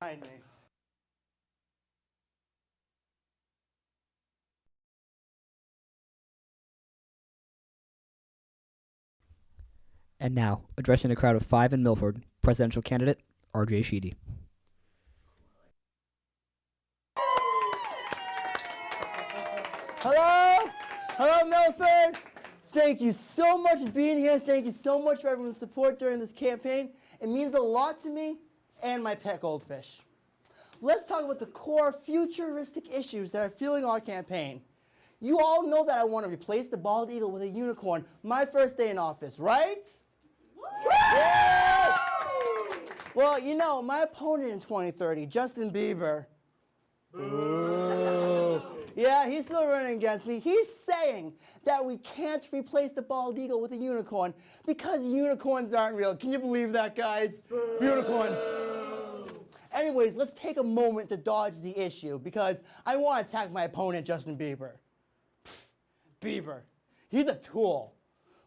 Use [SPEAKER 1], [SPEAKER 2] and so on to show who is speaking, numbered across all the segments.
[SPEAKER 1] Behind me.
[SPEAKER 2] And now, addressing a crowd of 5 in Milford, presidential candidate R.J. Sheedy.
[SPEAKER 1] Hello? Hello, Milford. Thank you so much for being here. Thank you so much for everyone's support during this campaign. It means a lot to me and my pet goldfish. Let's talk about the core futuristic issues that are fueling our campaign. You all know that I want to replace the bald eagle with a unicorn my first day in office, right? Yes! Well, you know, my opponent in 2030, Justin Bieber. Ooh. Yeah, he's still running against me. He's saying that we can't replace the bald eagle with a unicorn because unicorns aren't real. Can you believe that, guys? Unicorns. Anyways, let's take a moment to dodge the issue because I want to attack my opponent, Justin Bieber. Pfft, Bieber. He's a tool.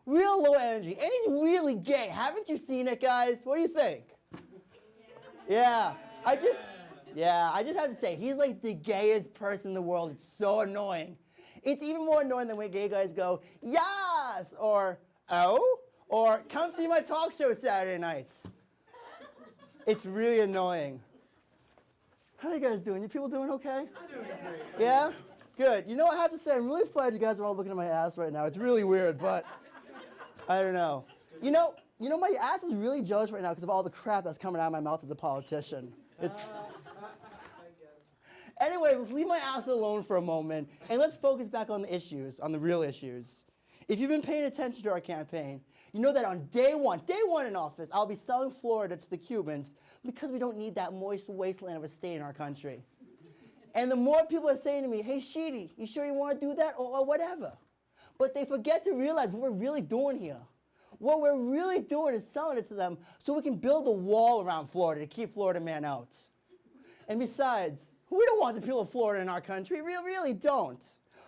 [SPEAKER 1] Real low energy. And he's really gay. Haven't you seen it, guys? What do you think? Yeah. I just have to say, he's like the gayest person in the world. It's so annoying. It's even more annoying than when gay guys go, yes, or oh, or come see my talk show Saturday nights. It's really annoying. How are you guys doing? You people doing okay? I'm doing great. Yeah? Good. You know, I have to say, I'm really flattered you guys are all looking at my ass right now. It's really weird, but I don't know. You know, my ass is really jealous right now because of all the crap that's coming out of my mouth as a politician. Anyway, let's leave my ass alone for a moment, and let's focus back on the issues, on the real issues. If you've been paying attention to our campaign, you know that on day one in office, I'll be selling Florida to the Cubans because we don't need that moist wasteland of a state in our country. And the more people are saying to me, hey, Sheedy, you sure you want to do that, or whatever? But they forget to realize what we're really doing here. What we're really doing is selling it to them so we can build a wall around Florida to keep Florida man out. And besides, we don't want the people of Florida in our country. We really don't.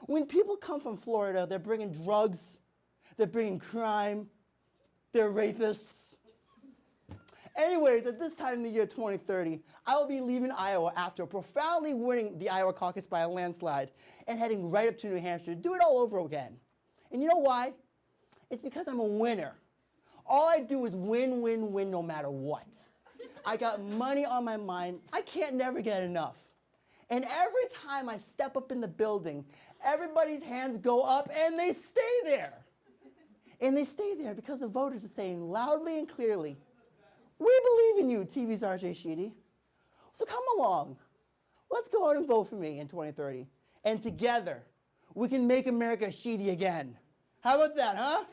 [SPEAKER 1] When people come from Florida, they're bringing drugs, they're bringing crime, they're rapists. Anyways, at this time in the year 2030, I will be leaving Iowa after profoundly winning the Iowa caucus by a landslide and heading right up to New Hampshire to do it all over again. And you know why? It's because I'm a winner. All I do is win, win, win no matter what. I got money on my mind. I can't never get enough. And every time I step up in the building, everybody's hands go up and they stay there. And they stay there because the voters are saying loudly and clearly, we believe in you, TV's R.J. Sheedy. So come along. Let's go out and vote for me in 2030. And together, we can make America Sheedy again. How about that, huh?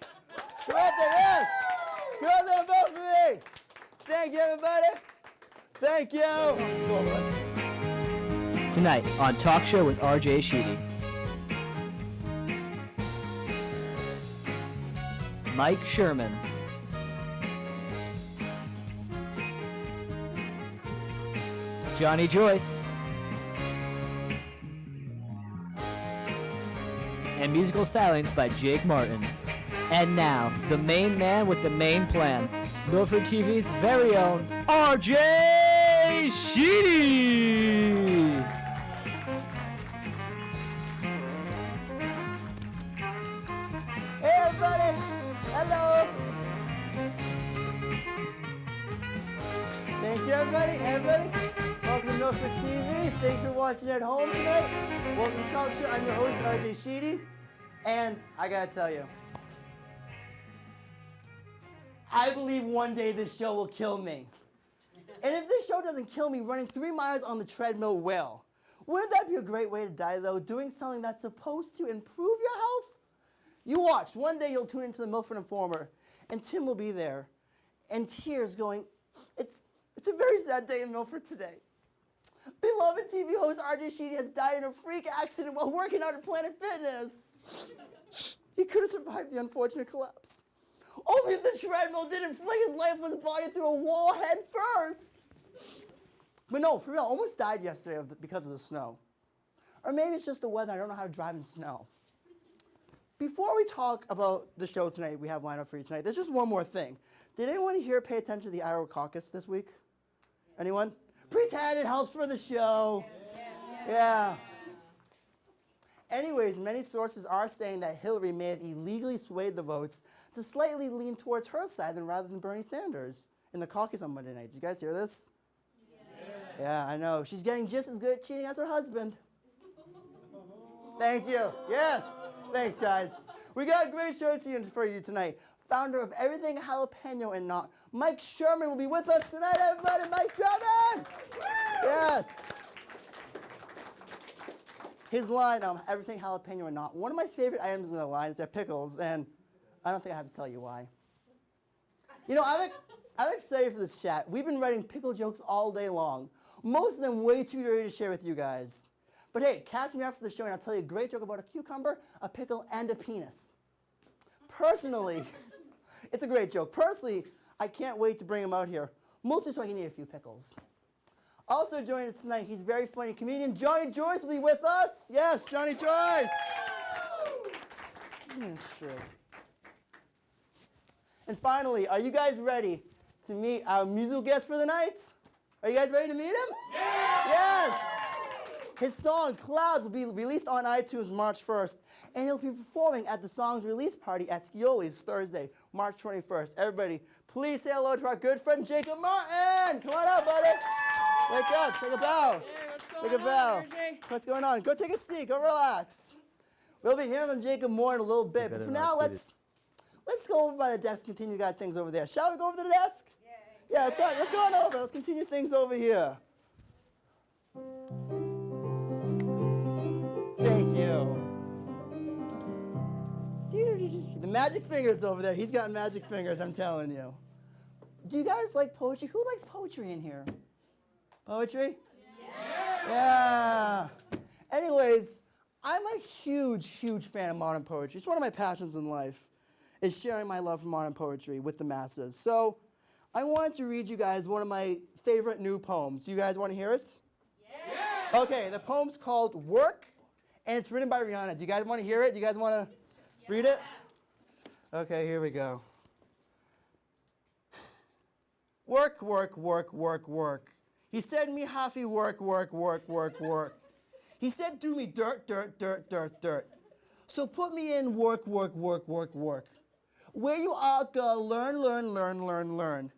[SPEAKER 1] Go out there, yes! Go out there and vote for me! Thank you, everybody. Thank you.
[SPEAKER 2] Tonight on Talk Show with R.J. Sheedy. Mike Sherman. Johnny Joyce. And musical silence by Jake Martin. And now, the main man with the main plan. Milford TV's very own R.J. Sheedy.
[SPEAKER 1] Hey, everybody. Hello. Thank you, everybody. Everybody, welcome to Milford TV. Thank you for watching at home tonight. Welcome to Talk Show. I'm your host, R.J. Sheedy. And I gotta tell you, I believe one day this show will kill me. And if this show doesn't kill me, running 3 miles on the treadmill will. Wouldn't that be a great way to die, though, doing something that's supposed to improve your health? You watch. One day you'll tune into the Milford Informer, and Tim will be there, and tears going, it's a very sad day in Milford today. Beloved TV host R.J. Sheedy has died in a freak accident while working out at Planet Fitness. He could have survived the unfortunate collapse. Only if the treadmill didn't fling his lifeless body through a wall head first. But no, for real, almost died yesterday because of the snow. Or maybe it's just the weather. I don't know how to drive in snow. Before we talk about the show tonight, we have lined up for you tonight, there's just one more thing. Did anyone here pay attention to the Iowa caucus this week? Anyone? Pretend it helps for the show. Yeah. Anyways, many sources are saying that Hillary may have illegally swayed the votes to slightly lean towards her side rather than Bernie Sanders in the caucus on Monday night. Did you guys hear this? Yeah, I know. She's getting just as good at cheating as her husband. Thank you. Yes. Thanks, guys. We got a great show for you tonight. Founder of Everything Jalapeno and Not, Mike Sherman will be with us tonight, everybody. Mike Sherman! Yes. His line, Everything Jalapeno and Not, one of my favorite items in the line is their pickles, and I don't think I have to tell you why. You know, I'm excited for this chat. We've been writing pickle jokes all day long. Most of them way too dirty to share with you guys. But hey, catch me after the show and I'll tell you a great joke about a cucumber, a pickle, and a penis. Personally, it's a great joke. Personally, I can't wait to bring him out here, mostly so I can eat a few pickles. Also joining us tonight, he's very funny comedian. Joyce will be with us. Yes, Johnny Joyce. And finally, are you guys ready to meet our musical guest for the night? Are you guys ready to meet him? Yeah! Yes! His song, Clouds, will be released on iTunes March 1st, and he'll be performing at the song's release party at Scioli's Thursday, March 21st. Everybody, please say hello to our good friend, Jacob Martin! Come on out, buddy! Wake up, take a bow. Take a bow. What's going on? Go take a seat, go relax. We'll be hearing from Jacob more in a little bit, but for now, let's go over by the desk and continue got things over there. Shall we go over to the desk? Yeah, let's go on over. Let's continue things over here. Thank you. The magic fingers over there. He's got magic fingers, I'm telling you. Do you guys like poetry? Who likes poetry in here? Poetry? Yeah. Anyways, I'm a huge, huge fan of modern poetry. It's one of my passions in life, is sharing my love for modern poetry with the masses. So I wanted to read you guys one of my favorite new poems. Do you guys want to hear it? Yeah. Okay, the poem's called Work, and it's written by Rihanna. Do you guys want to hear it? Do you guys want to read it? Okay, here we go. Work, work, work, work, work. He said me happy work, work, work, work, work. He said do me dirt, dirt, dirt, dirt, dirt. So put me in work, work, work, work, work. Where you are, girl, learn, learn, learn, learn, learn.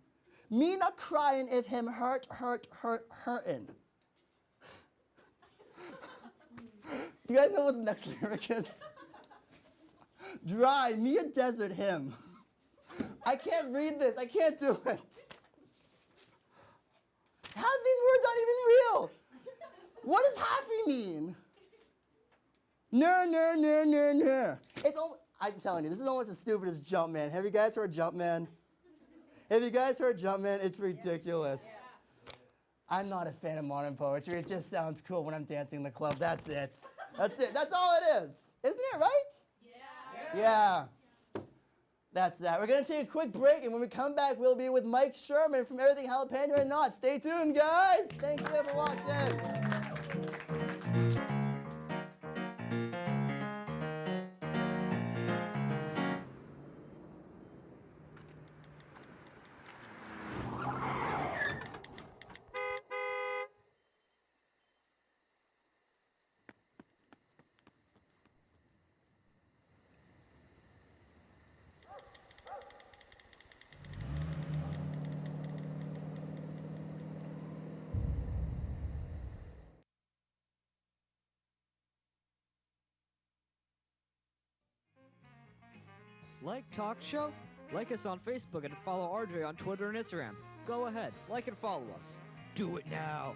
[SPEAKER 1] Me not crying if him hurt, hurt, hurt, hurtin'. You guys know what the next lyric is? Dry, me a desert him. I can't read this, I can't do it. Half these words aren't even real. What does happy mean? Ner. I'm telling you, this is almost as stupid as Jumpman. Have you guys heard Jumpman? Have you guys heard Jumpman? It's ridiculous. I'm not a fan of modern poetry. It just sounds cool when I'm dancing in the club. That's it. That's it. That's all it is. Isn't it, right? Yeah. That's that. We're going to take a quick break, and when we come back, we'll be with Mike Sherman from Everything Jalapeno and Not. Stay tuned, guys. Thank you for watching.
[SPEAKER 2] Like Talk Show? Like us on Facebook and follow RJ on Twitter and Instagram. Go ahead, like and follow us. Do it now.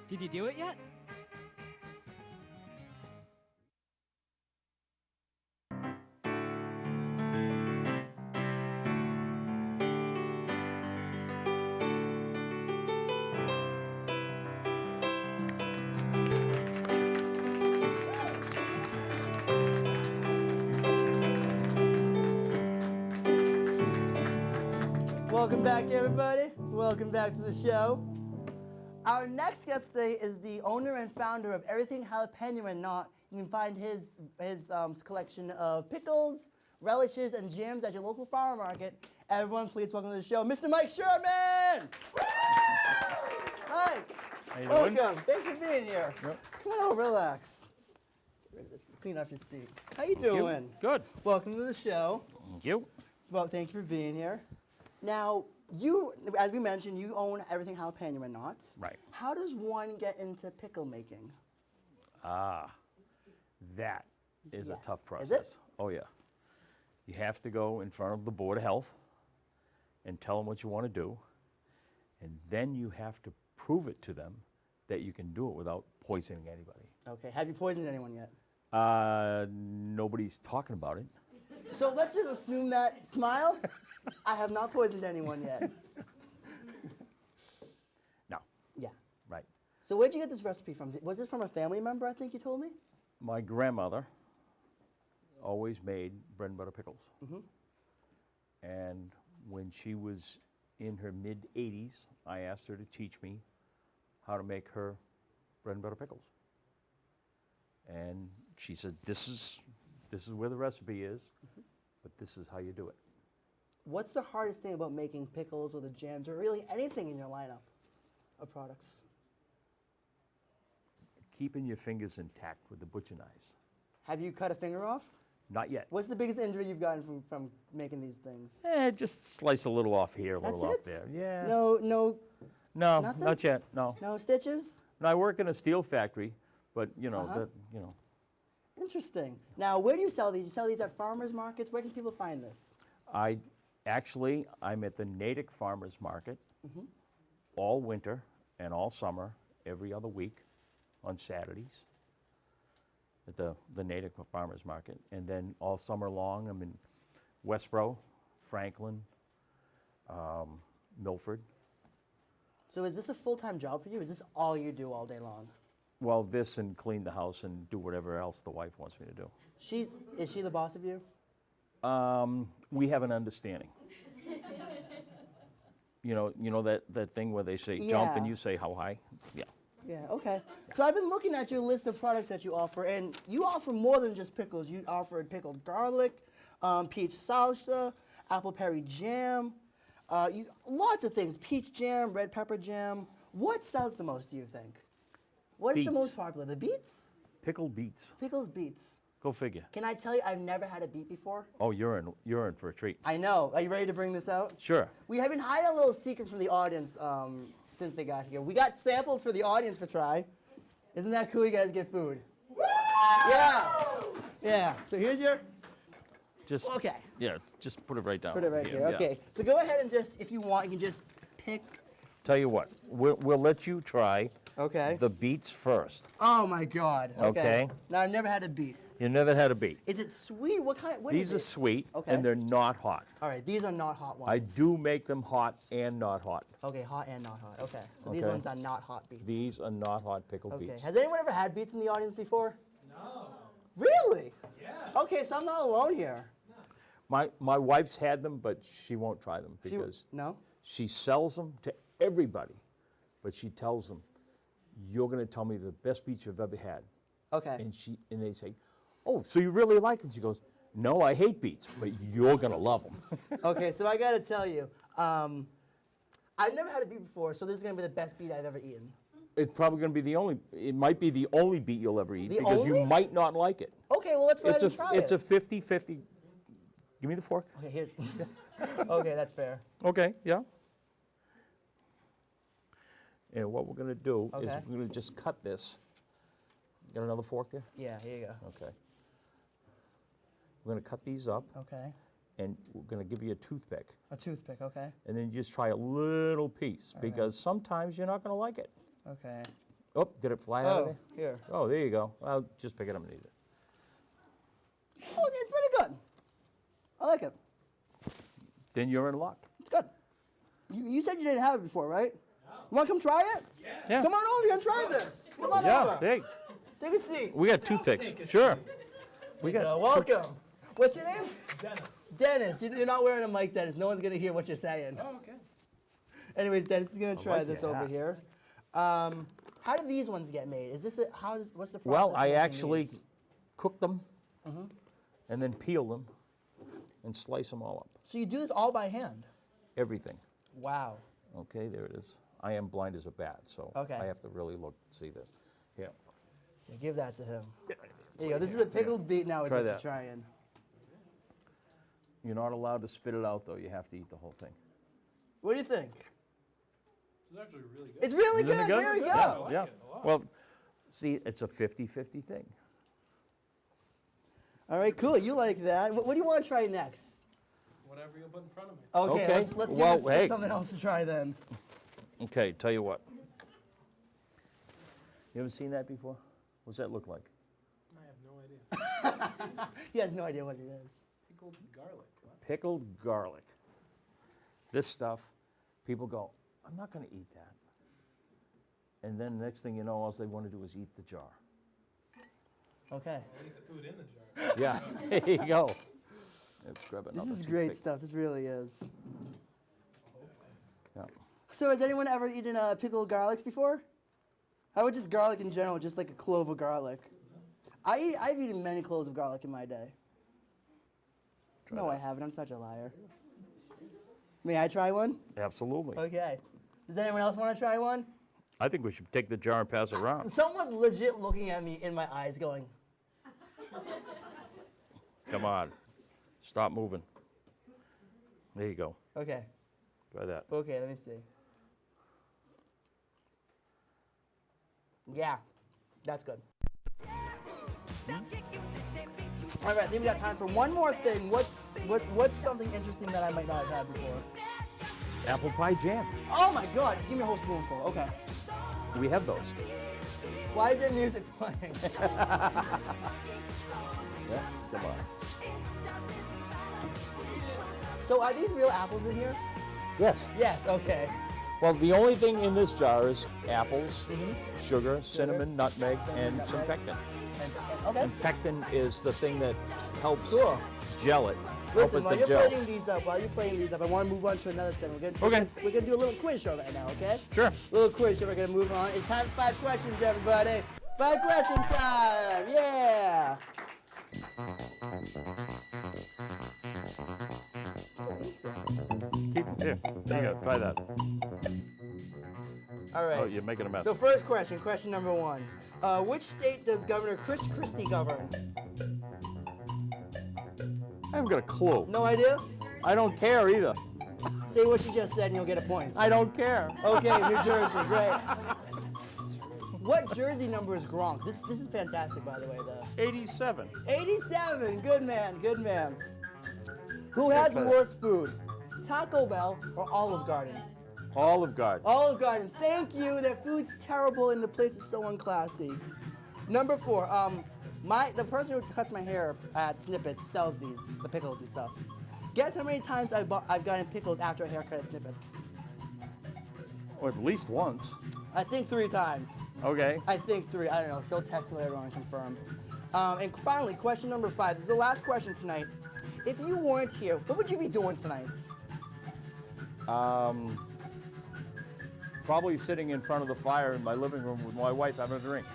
[SPEAKER 2] Did you do it yet?
[SPEAKER 1] Welcome back, everybody. Welcome back to the show. Our next guest today is the owner and founder of Everything Jalapeno and Not. You can find his collection of pickles, relishes, and jams at your local farmer market Everyone, please welcome to the show, Mr. Mike Sherman! Mike,
[SPEAKER 3] How you doing?
[SPEAKER 1] welcome. Thanks for being here.
[SPEAKER 3] Yep.
[SPEAKER 1] Come on over, relax. Get rid of this. Clean off your seat. How you
[SPEAKER 3] Thank you.
[SPEAKER 1] doing?
[SPEAKER 3] Good.
[SPEAKER 1] Welcome to the show.
[SPEAKER 3] Thank you.
[SPEAKER 1] Well, thank you for being here. Now, you, as we mentioned, you own everything jalapeno and not.
[SPEAKER 3] Right.
[SPEAKER 1] How does one get into pickle making?
[SPEAKER 3] That is a
[SPEAKER 1] Yes.
[SPEAKER 3] tough
[SPEAKER 1] Is
[SPEAKER 3] process.
[SPEAKER 1] it?
[SPEAKER 3] Oh, yeah. You have to go in front of the Board of Health and tell them what you want to do. And then you have to prove it to them that you can do it without poisoning anybody.
[SPEAKER 1] Okay, have you poisoned anyone yet?
[SPEAKER 3] Nobody's talking about it.
[SPEAKER 1] So let's just assume that, smile, I have not poisoned anyone yet.
[SPEAKER 3] No.
[SPEAKER 1] Yeah.
[SPEAKER 3] Right.
[SPEAKER 1] So where'd you get this recipe from? Was this from a family member, I think you told me?
[SPEAKER 3] My grandmother always made bread and butter pickles. And when she was in her mid-80s, I asked her to teach me how to make her bread and butter pickles. And she said, this is where the recipe is, but this is how you do it.
[SPEAKER 1] What's the hardest thing about making pickles or the jams or really anything in your lineup of products?
[SPEAKER 3] Keeping your fingers intact with the butcher knives.
[SPEAKER 1] Have you cut a finger off?
[SPEAKER 3] Not yet.
[SPEAKER 1] What's the biggest injury you've gotten from making these things?
[SPEAKER 3] Just slice a little off here, a
[SPEAKER 1] That's
[SPEAKER 3] little off
[SPEAKER 1] it?
[SPEAKER 3] there. Yeah.
[SPEAKER 1] No,
[SPEAKER 3] No,
[SPEAKER 1] nothing?
[SPEAKER 3] not yet. No.
[SPEAKER 1] no stitches?
[SPEAKER 3] No, I worked in a steel factory, but you know,
[SPEAKER 1] Interesting. Now, where do you sell these? You sell these at farmers markets? Where can people find this?
[SPEAKER 3] I'm at the Natick Farmers Market all winter and all summer, every other week on Saturdays at the Natick Farmers Market. And then all summer long, I'm in Westboro, Franklin, Milford.
[SPEAKER 1] So is this a full-time job for you? Is this all you do all day long?
[SPEAKER 3] Well, this and clean the house and do whatever else the wife wants me to do.
[SPEAKER 1] Is she the boss of you?
[SPEAKER 3] We have an understanding. You know that thing where they say jump and
[SPEAKER 1] Yeah.
[SPEAKER 3] you say how high? Yeah.
[SPEAKER 1] Yeah, okay. So I've been looking at your list of products that you offer, and you offer more than just pickles. You offer pickled garlic, peach salsa, apple berry jam, lots of things. Peach jam, red pepper jam. What sells the most, do you think? What is the
[SPEAKER 3] Beets.
[SPEAKER 1] most popular? The beets?
[SPEAKER 3] Pickled beets.
[SPEAKER 1] Pickles, beets.
[SPEAKER 3] Go figure.
[SPEAKER 1] Can I tell you, I've never had a beet before.
[SPEAKER 3] Oh, you're in for a treat.
[SPEAKER 1] I know. Are you ready to bring this out?
[SPEAKER 3] Sure.
[SPEAKER 1] We have been hiding a little secret from the audience since they got here. We got samples for the audience to try. Isn't that cool? You guys get food. Yeah. Yeah. So here's your.
[SPEAKER 3] Just
[SPEAKER 1] Okay.
[SPEAKER 3] Yeah, just put it right down.
[SPEAKER 1] Put it right here.
[SPEAKER 3] Yeah.
[SPEAKER 1] Okay. So go ahead and just, if you want, you can just pick.
[SPEAKER 3] Tell you what, we'll let you try
[SPEAKER 1] Okay.
[SPEAKER 3] the beets first.
[SPEAKER 1] Oh my God.
[SPEAKER 3] Okay.
[SPEAKER 1] Now I've never had a beet.
[SPEAKER 3] You never had a beet.
[SPEAKER 1] Is it sweet? What kind? What
[SPEAKER 3] These are
[SPEAKER 1] is it?
[SPEAKER 3] sweet
[SPEAKER 1] Okay.
[SPEAKER 3] and they're not hot.
[SPEAKER 1] All right. These are not hot ones.
[SPEAKER 3] I do make them hot and not hot.
[SPEAKER 1] Okay. Hot and not hot. Okay. So these
[SPEAKER 3] Okay.
[SPEAKER 1] ones are not hot beets.
[SPEAKER 3] These are not hot pickled
[SPEAKER 1] Okay.
[SPEAKER 3] beets.
[SPEAKER 1] Has anyone ever had beets in the audience before? No. Really? Yeah. Okay, so I'm not alone here.
[SPEAKER 3] My wife's had them, but she won't try them
[SPEAKER 1] She-
[SPEAKER 3] because
[SPEAKER 1] no?
[SPEAKER 3] she sells them to everybody, but she tells them, "You're going to tell me the best beets you've ever had."
[SPEAKER 1] Okay.
[SPEAKER 3] And they say, "Oh, so you really like them?" She goes, "No, I hate beets, but you're going to love them."
[SPEAKER 1] Okay, so I gotta tell you, I've never had a beet before, so this is gonna be the best beet I've ever eaten.
[SPEAKER 3] It's probably going to be it might be the only beet you'll ever eat
[SPEAKER 1] The
[SPEAKER 3] because
[SPEAKER 1] only?
[SPEAKER 3] you might not like it.
[SPEAKER 1] Okay, well let's go ahead and try
[SPEAKER 3] It's
[SPEAKER 1] it.
[SPEAKER 3] a 50-50. Give me the fork.
[SPEAKER 1] Okay, here. Okay, that's fair.
[SPEAKER 3] Okay, yeah. And what we're going to do is
[SPEAKER 1] Okay.
[SPEAKER 3] we're going to just cut this. Got another fork there?
[SPEAKER 1] Yeah, here you go.
[SPEAKER 3] Okay. We're going to cut these up,
[SPEAKER 1] Okay.
[SPEAKER 3] and we're going to give you a toothpick.
[SPEAKER 1] A toothpick, okay.
[SPEAKER 3] And then you just try a little piece, because sometimes you're not going to like it.
[SPEAKER 1] Okay.
[SPEAKER 3] Oh, did it fly out of
[SPEAKER 1] Oh,
[SPEAKER 3] there?
[SPEAKER 1] here.
[SPEAKER 3] Oh, there you go. I'll just pick it up and eat it.
[SPEAKER 1] Oh, it's pretty good. I like it.
[SPEAKER 3] Then you're in luck.
[SPEAKER 1] It's good. You said you didn't have it before, right? You want to come try it?
[SPEAKER 3] Yeah.
[SPEAKER 1] Come on over here and try this. Come on
[SPEAKER 3] Yeah,
[SPEAKER 1] over.
[SPEAKER 3] hey,
[SPEAKER 1] Take a seat.
[SPEAKER 3] we got toothpicks. Sure. We got.
[SPEAKER 1] Welcome. What's your name? Dennis. Dennis. You're not wearing a mic, Dennis. No one's going to hear what you're saying.
[SPEAKER 4] Oh, okay.
[SPEAKER 1] Anyways, Dennis is going to try
[SPEAKER 3] like
[SPEAKER 1] this
[SPEAKER 3] your
[SPEAKER 1] over
[SPEAKER 3] hat.
[SPEAKER 1] here. How do these ones get made? Is this what's the process?
[SPEAKER 3] Well,
[SPEAKER 1] of
[SPEAKER 3] I
[SPEAKER 1] making
[SPEAKER 3] actually
[SPEAKER 1] these?
[SPEAKER 3] cook them and then peel them and slice them all up.
[SPEAKER 1] So you do this all by hand?
[SPEAKER 3] Everything.
[SPEAKER 1] Wow.
[SPEAKER 3] Okay, there it is. I am blind as a bat, so
[SPEAKER 1] Okay.
[SPEAKER 3] I have to really look to see this. Yeah.
[SPEAKER 1] Yeah, give that to him. There you go. This is a pickled beet now is
[SPEAKER 3] Try
[SPEAKER 1] what you're
[SPEAKER 3] that.
[SPEAKER 1] trying.
[SPEAKER 3] You're not allowed to spit it out, though. You have to eat the whole thing.
[SPEAKER 1] What do you think?
[SPEAKER 4] It's actually really good.
[SPEAKER 1] It's really
[SPEAKER 3] Isn't
[SPEAKER 1] good.
[SPEAKER 3] it good?
[SPEAKER 1] There we go.
[SPEAKER 4] Yeah. I like
[SPEAKER 3] Yeah.
[SPEAKER 4] it a lot.
[SPEAKER 3] Well, see, it's a 50-50 thing.
[SPEAKER 1] All right, cool. You like that. What do you want to try next?
[SPEAKER 4] Whatever you put in front of me.
[SPEAKER 1] Okay,
[SPEAKER 3] Okay.
[SPEAKER 1] let's
[SPEAKER 3] Well,
[SPEAKER 1] give this
[SPEAKER 3] hey.
[SPEAKER 1] something else to try then.
[SPEAKER 3] Okay, tell you what. You ever seen that before? What's that look like?
[SPEAKER 4] I have no idea.
[SPEAKER 1] He has no idea what it is.
[SPEAKER 4] Pickled garlic. What?
[SPEAKER 3] Pickled garlic. This stuff, people go, I'm not going to eat that. And then next thing you know, all they want to do is eat the jar.
[SPEAKER 1] Okay.
[SPEAKER 4] I'll eat the food in the jar.
[SPEAKER 3] Yeah, there you go. Let's grab another
[SPEAKER 1] This is great
[SPEAKER 3] toothpick.
[SPEAKER 1] stuff. This really is.
[SPEAKER 3] Yeah.
[SPEAKER 1] So has anyone ever eaten pickled garlics before? How about just garlic in general, just like a clove of garlic? I've eaten many cloves of garlic in my day.
[SPEAKER 3] Try
[SPEAKER 1] No,
[SPEAKER 3] that.
[SPEAKER 1] I haven't. I'm such a liar. May I try one?
[SPEAKER 3] Absolutely.
[SPEAKER 1] Okay. Does anyone else want to try one?
[SPEAKER 3] I think we should take the jar and pass it around.
[SPEAKER 1] Someone's legit looking at me in my eyes going,
[SPEAKER 3] Come on. Stop moving. There you go.
[SPEAKER 1] okay,
[SPEAKER 3] Try that.
[SPEAKER 1] okay, let me see. Yeah, that's good. All right, I think we got time for one more thing. What's something interesting that I might not have had before?
[SPEAKER 3] Apple pie jam.
[SPEAKER 1] Oh my God, just give me a whole spoonful. Okay.
[SPEAKER 3] We have those.
[SPEAKER 1] Why is there music playing?
[SPEAKER 3] Yeah, come on.
[SPEAKER 1] So are these real apples in here?
[SPEAKER 3] Yes.
[SPEAKER 1] Yes, okay.
[SPEAKER 3] Well, the only thing in this jar is apples,
[SPEAKER 1] Mm-hmm.
[SPEAKER 3] sugar, cinnamon, nutmeg, and some
[SPEAKER 1] nutmeg.
[SPEAKER 3] pectin.
[SPEAKER 1] Okay.
[SPEAKER 3] And pectin is the thing that helps
[SPEAKER 1] Cool.
[SPEAKER 3] gel it.
[SPEAKER 1] Listen,
[SPEAKER 3] help
[SPEAKER 1] while
[SPEAKER 3] it
[SPEAKER 1] you're
[SPEAKER 3] to gel.
[SPEAKER 1] plating these up, I want to move on to another segment.
[SPEAKER 3] Okay.
[SPEAKER 1] We're gonna do a little quiz show right now, okay?
[SPEAKER 3] Sure.
[SPEAKER 1] Little quiz show. We're gonna move on. It's time for 5 questions, everybody. 5 question time. Yeah.
[SPEAKER 3] Here, there you go. Try that.
[SPEAKER 1] All right.
[SPEAKER 3] Oh, you're making a mess.
[SPEAKER 1] So first question, question number 1. Which state does Governor Chris Christie govern?
[SPEAKER 3] I haven't got a clue.
[SPEAKER 1] No idea?
[SPEAKER 3] I don't care either.
[SPEAKER 1] Say what you just said and you'll get a point.
[SPEAKER 3] I don't care.
[SPEAKER 1] Okay, New Jersey, great. What jersey number is Gronk? This is fantastic, by the way.
[SPEAKER 3] 87.
[SPEAKER 1] 87, good man, good man. Who has
[SPEAKER 3] try that.
[SPEAKER 1] worse food, Taco Bell or Olive Garden?
[SPEAKER 3] Olive Garden.
[SPEAKER 1] Olive Garden, thank you. Their food's terrible and the place is so unclassy. Number 4, the person who cuts my hair at Snippets sells the pickles and stuff. Guess how many times I've gotten pickles after a haircut at Snippets?
[SPEAKER 3] Or at least once.
[SPEAKER 1] I think 3 times.
[SPEAKER 3] Okay.
[SPEAKER 1] I think 3. I don't know. She'll text me later on and confirm. And finally, question number 5. This is the last question tonight. If you weren't here, what would you be doing tonight?
[SPEAKER 3] Probably sitting in front of the fire in my living room with my wife having a drink.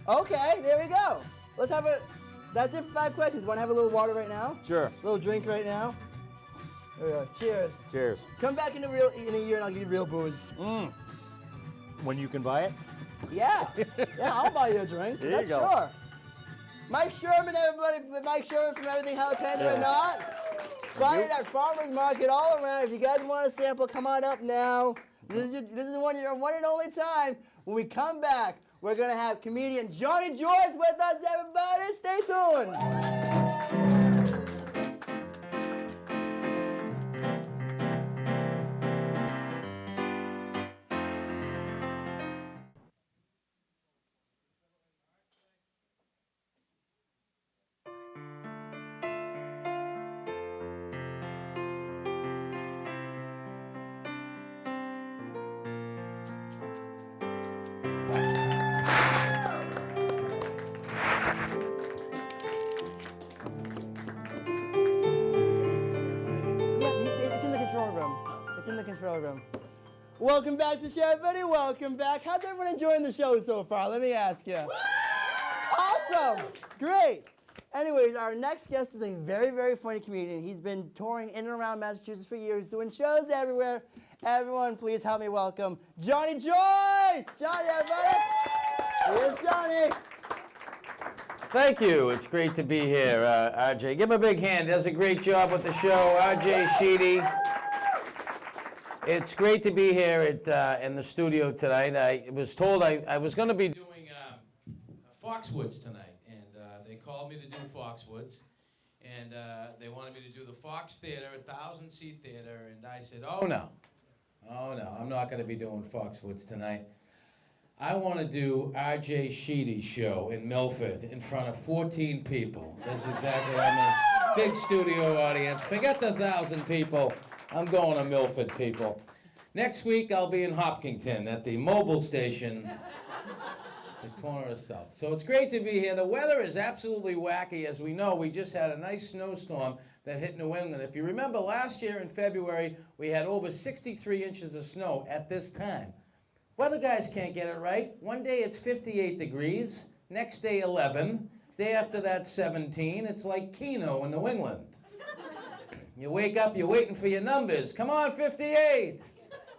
[SPEAKER 1] Okay, there we go. Let's have that's it for 5 questions. Want to have a little water right now?
[SPEAKER 3] Sure.
[SPEAKER 1] A little drink right now? There we go. Cheers.
[SPEAKER 3] Cheers.
[SPEAKER 1] Come back in a year and I'll give you real booze.
[SPEAKER 3] When you can buy it?
[SPEAKER 1] Yeah. Yeah, I'll buy you a drink.
[SPEAKER 3] There you
[SPEAKER 1] That's
[SPEAKER 3] go.
[SPEAKER 1] sure. Mike Sherman, everybody. Mike Sherman from Everything Jalapeno or Not. Find it at farmers market all around. If you guys want a sample, come on up now. This is your one and only time. When we come back, we're going to have comedian Johnny Joyce with us, everybody. Stay tuned. It's in the control room. It's in the control room. Welcome back to the show, everybody. Welcome back. How's everyone enjoying the show so far? Let me ask you. Awesome. Great. Anyways, our next guest is a very, very funny comedian. He's been touring in and around Massachusetts for years, doing shows everywhere. Everyone, please help me welcome Johnny Joyce! Johnny, everybody! Here's Johnny.
[SPEAKER 5] Thank you. It's great to be here, RJ. Give him a big hand. Does a great job with the show, RJ Sheedy. It's great to be here in the studio tonight. I was told I was going to be doing Foxwoods tonight, and they called me to do Foxwoods, and they wanted me to do the Fox Theater, 1,000-seat theater, and I said, oh no, I'm not going to be doing Foxwoods tonight. I want to do RJ Sheedy's show in Milford in front of 14 people. That's exactly what I mean. Big studio audience. Forget the 1,000 people. I'm going to Milford, people. Next week, I'll be in Hopkinton at the mobile station, the corner of South. So it's great to be here. The weather is absolutely wacky. As we know, we just had a nice snowstorm that hit New England. If you remember, last year in February, we had over 63 inches of snow at this time. Weather guys can't get it right. One day it's 58 degrees, next day 11, day after that 17. It's like Keno in New England. You wake up, you're waiting for your numbers. Come on, 58.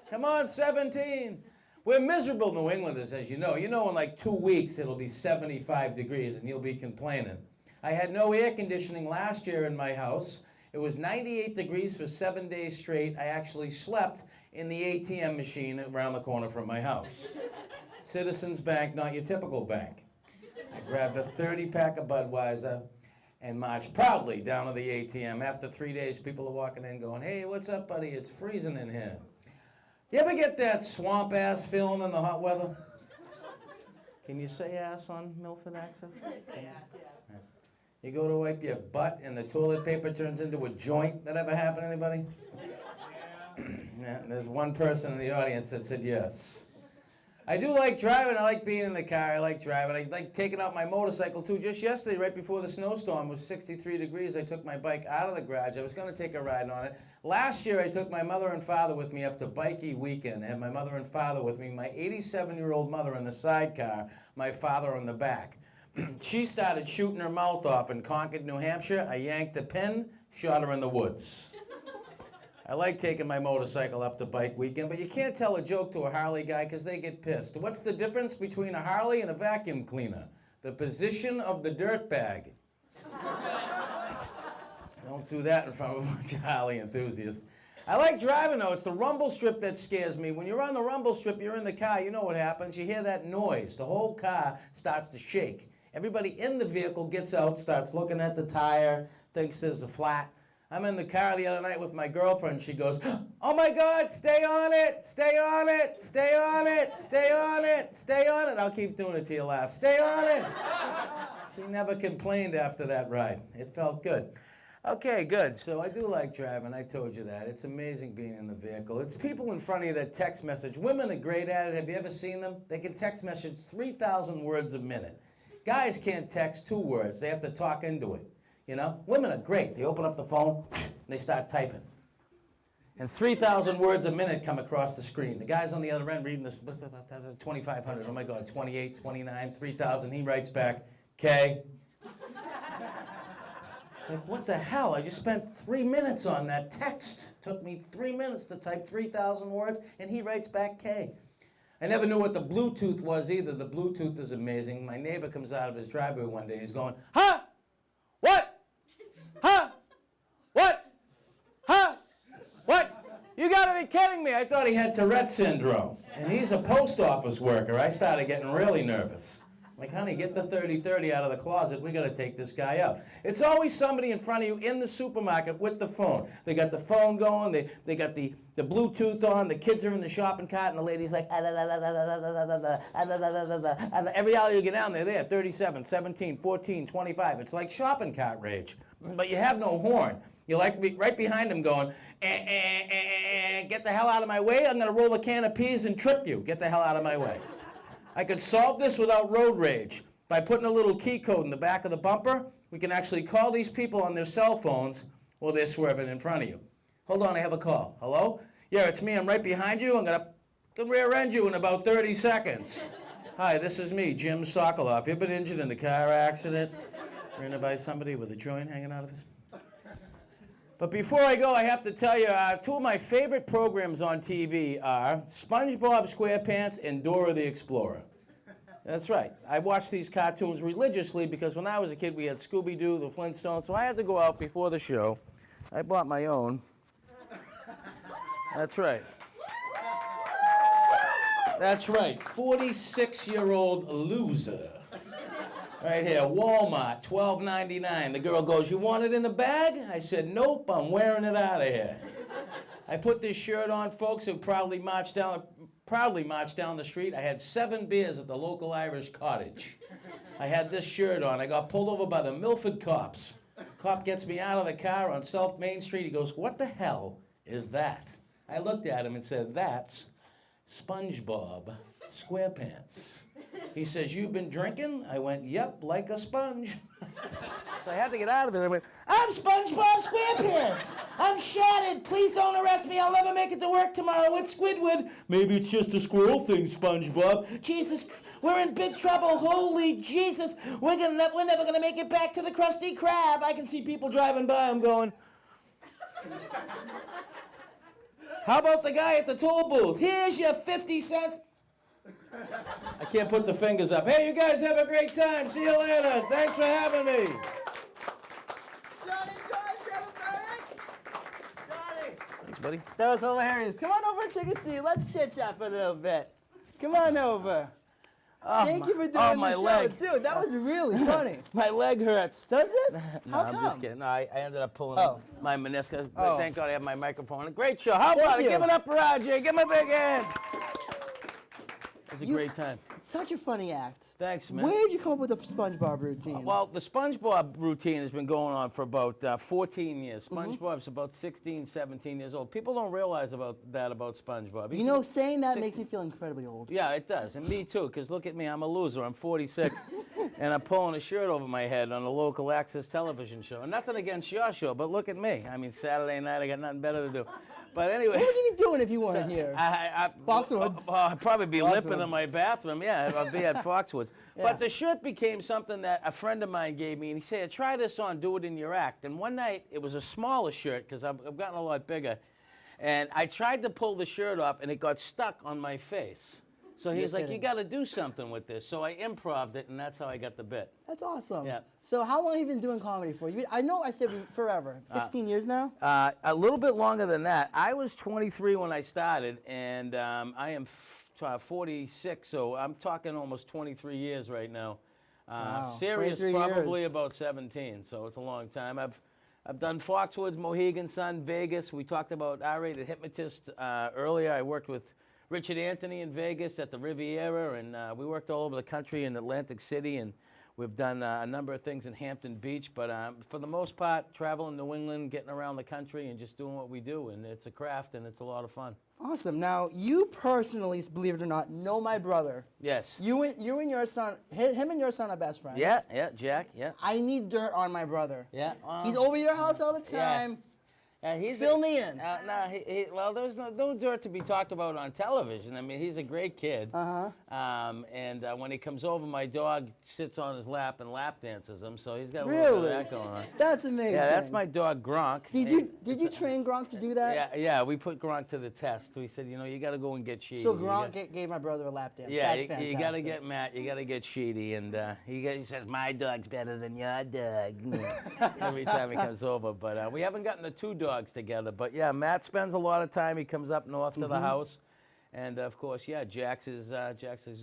[SPEAKER 5] Come on, 17. We're miserable New Englanders, as you know. You know in like 2 weeks it'll be 75 degrees and you'll be complaining. I had no air conditioning last year in my house. It was 98 degrees for 7 days straight. I actually slept in the ATM machine around the corner from my house. Citizens Bank, not your typical bank. I grabbed a 30-pack of Budweiser and marched proudly down to the ATM. After 3 days, people are walking in going, hey, what's up, buddy? It's freezing in here. You ever get that swamp ass feeling in the hot weather? Can you say ass on Milford Access? Say ass, yeah. You go to wipe your butt and the toilet paper turns into a joint. That ever happen to anybody? Yeah, there's one person in the audience that said yes. I do like driving. I like being in the car. I like driving. I like taking out my motorcycle too. Just yesterday, right before the snowstorm, was 63 degrees. I took my bike out of the garage. I was going to take a ride on it. Last year, I took my mother and father with me up to Bikey Weekend. I had my mother and father with me, my 87-year-old mother in the sidecar, my father in the back. She started shooting her mouth off in Concord, New Hampshire. I yanked the pin, shot her in the woods. I like taking my motorcycle up to Bike Weekend, but you can't tell a joke to a Harley guy because they get pissed. What's the difference between a Harley and a vacuum cleaner? The position of the dirt bag. Don't do that in front of a bunch of Harley enthusiasts. I like driving, though. It's the rumble strip that scares me. When you're on the rumble strip, you're in the car, you know what happens. You hear that noise. The whole car starts to shake. Everybody in the vehicle gets out, starts looking at the tire, thinks there's a flat. I'm in the car the other night with my girlfriend. She goes, oh my God, stay on it, stay on it, stay on it, stay on it, stay on it. I'll keep doing it till you laugh. Stay on it. She never complained after that ride. It felt good. Okay, good. So I do like driving. I told you that. It's amazing being in the vehicle. It's people in front of you that text message. Women are great at it. Have you ever seen them? They can text message 3,000 words a minute. Guys can't text 2 words. They have to talk into it. You know, women are great. They open up the phone, and they start typing. And 3,000 words a minute come across the screen. The guy's on the other end reading this, 2,500, oh my God, 28, 29, 3,000. He writes back, K. Like, what the hell? I just spent 3 minutes on that text. Took me 3 minutes to type 3,000 words, and he writes back K. I never knew what the Bluetooth was either. The Bluetooth is amazing. My neighbor comes out of his driveway one day, he's going, huh? What? Huh? What? Huh? What? You gotta be kidding me. I thought he had Tourette syndrome. And he's a post office worker. I started getting really nervous. Like, honey, get the 30-30 out of the closet. We gotta take this guy out. It's always somebody in front of you in the supermarket with the phone. They got the phone going, they got the Bluetooth on, the kids are in the shopping cart, and the lady's like, and every hour you get down there, 37, 17, 14, 25. It's like shopping cart rage. But you have no horn. You're like right behind him going, get the hell out of my way. I'm gonna roll a can of peas and trip you. Get the hell out of my way. I could solve this without road rage. By putting a little key code in the back of the bumper, we can actually call these people on their cell phones while they're swerving in front of you. Hold on, I have a call. Hello? Yeah, it's me. I'm right behind you. I'm going to rear end you in about 30 seconds. Hi, this is me, Jim Sokoloff. You been injured in a car accident? Ran by somebody with a joint hanging out of his... But before I go, I have to tell you, two of my favorite programs on TV are SpongeBob SquarePants and Dora the Explorer. That's right. I watched these cartoons religiously because when I was a kid, we had Scooby-Doo, the Flintstones, so I had to go out before the show. I bought my own. That's right. That's right, 46-year-old loser. Right here, Walmart, $12.99. The girl goes, "You want it in a bag?" I said, "Nope, I'm wearing it out of here." I put this shirt on, folks, who proudly marched down the street. I had 7 beers at the local Irish cottage. I had this shirt on. I got pulled over by the Milford cops. Cop gets me out of the car on South Main Street. He goes, "What the hell is that?" I looked at him and said, "That's SpongeBob SquarePants." He says, "You've been drinking?" I went, "Yep, like a sponge." So I had to get out of there. I went, "I'm SpongeBob SquarePants. I'm shattered. Please don't arrest me. I'll never make it to work tomorrow with Squidward." "Maybe it's just a squirrel thing, SpongeBob." "Jesus, we're in big trouble. Holy Jesus. We're never going to make it back to the Krusty Krab." I can see people driving by. I'm going, "How about the guy at the toll booth? Here's your 50 cents. I can't put the fingers up. "Hey, you guys have a great time. See you later. Thanks for having me."
[SPEAKER 1] Johnny, Joyce, everybody! Johnny!
[SPEAKER 5] Thanks, buddy.
[SPEAKER 1] That was hilarious. Come on over and take a seat. Let's chit-chat for a little bit. Come on over. Thank you for doing
[SPEAKER 5] my
[SPEAKER 1] the show.
[SPEAKER 5] leg.
[SPEAKER 1] Dude, that was really funny.
[SPEAKER 5] My leg hurts.
[SPEAKER 1] Does it?
[SPEAKER 5] No,
[SPEAKER 1] How
[SPEAKER 5] I'm
[SPEAKER 1] come?
[SPEAKER 5] just kidding. No, I ended up pulling
[SPEAKER 1] Oh.
[SPEAKER 5] my meniscus. But
[SPEAKER 1] Oh.
[SPEAKER 5] thank God I have my microphone. Great show. How about it?
[SPEAKER 1] you.
[SPEAKER 5] Give it up for RJ. Give him a big hand. It was a great time.
[SPEAKER 1] Such a funny act.
[SPEAKER 5] Thanks, man.
[SPEAKER 1] Where did you come up with the SpongeBob routine?
[SPEAKER 5] Well, the SpongeBob routine has been going on for about 14 years. SpongeBob's about 16, 17 years old. People don't realize about SpongeBob.
[SPEAKER 1] you know, saying that makes me feel incredibly old.
[SPEAKER 5] Yeah, it does, and me too, because look at me, I'm a loser. I'm 46, and I'm pulling a shirt over my head on a local access television show. And nothing against your show, but look at me. I mean, Saturday night, I got nothing better to do. But anyway.
[SPEAKER 1] What would you be doing if you weren't here? Foxwoods.
[SPEAKER 5] I'd probably be limping in
[SPEAKER 1] Foxwoods.
[SPEAKER 5] my bathroom. Yeah, I'd be at Foxwoods.
[SPEAKER 1] Yeah.
[SPEAKER 5] But the shirt became something that a friend of mine gave me, and he said, "Try this on, do it in your act." And one night, it was a smaller shirt, because I've gotten a lot bigger, and I tried to pull the shirt off, and it got stuck on my face. So he's like, "You got to do something with this." So I improv'd it, and that's how I got the bit.
[SPEAKER 1] That's awesome.
[SPEAKER 5] Yeah.
[SPEAKER 1] So how long have you been doing comedy for? I know I said forever. 16 years now?
[SPEAKER 5] A little bit longer than that. I was 23 when I started, and I am 46, so I'm talking almost 23 years right now.
[SPEAKER 1] Wow,
[SPEAKER 5] Serious,
[SPEAKER 1] 23
[SPEAKER 5] probably
[SPEAKER 1] years.
[SPEAKER 5] about 17, so it's a long time. I've done Foxwoods, Mohegan Sun, Vegas. We talked about R-rated hypnotist earlier. I worked with Richard Anthony in Vegas at the Riviera, and we worked all over the country in Atlantic City, and we've done a number of things in Hampton Beach, but for the most part, traveling New England, getting around the country, and just doing what we do, and it's a craft, and it's a lot of fun.
[SPEAKER 1] Awesome. Now, you personally, believe it or not, know my brother.
[SPEAKER 5] Yes.
[SPEAKER 1] You and your son, him and your son are best friends.
[SPEAKER 5] Yeah, Jack, yeah.
[SPEAKER 1] I need dirt on my brother.
[SPEAKER 5] Yeah.
[SPEAKER 1] He's over your house all the time.
[SPEAKER 5] He's
[SPEAKER 1] Fill me in.
[SPEAKER 5] Well, there's no dirt to be talked about on television. I mean, he's a great kid. And when he comes over, my dog sits on his lap and lap dances him, so he's got a little bit of that going on.
[SPEAKER 1] That's amazing.
[SPEAKER 5] Yeah, that's my dog Gronk.
[SPEAKER 1] Did you train Gronk to do that?
[SPEAKER 5] Yeah, we put Gronk to the test. We said, you got to go and get Sheedy.
[SPEAKER 1] So Gronk gave my brother a lap dance.
[SPEAKER 5] Yeah,
[SPEAKER 1] That's fantastic.
[SPEAKER 5] you got to get Matt. You got to get Sheedy, and he says my dog's better than your dog every time he comes over. But we haven't gotten the 2 dogs together. But yeah, Matt spends a lot of time. He comes up north to the house, and of course, yeah, Jack's is a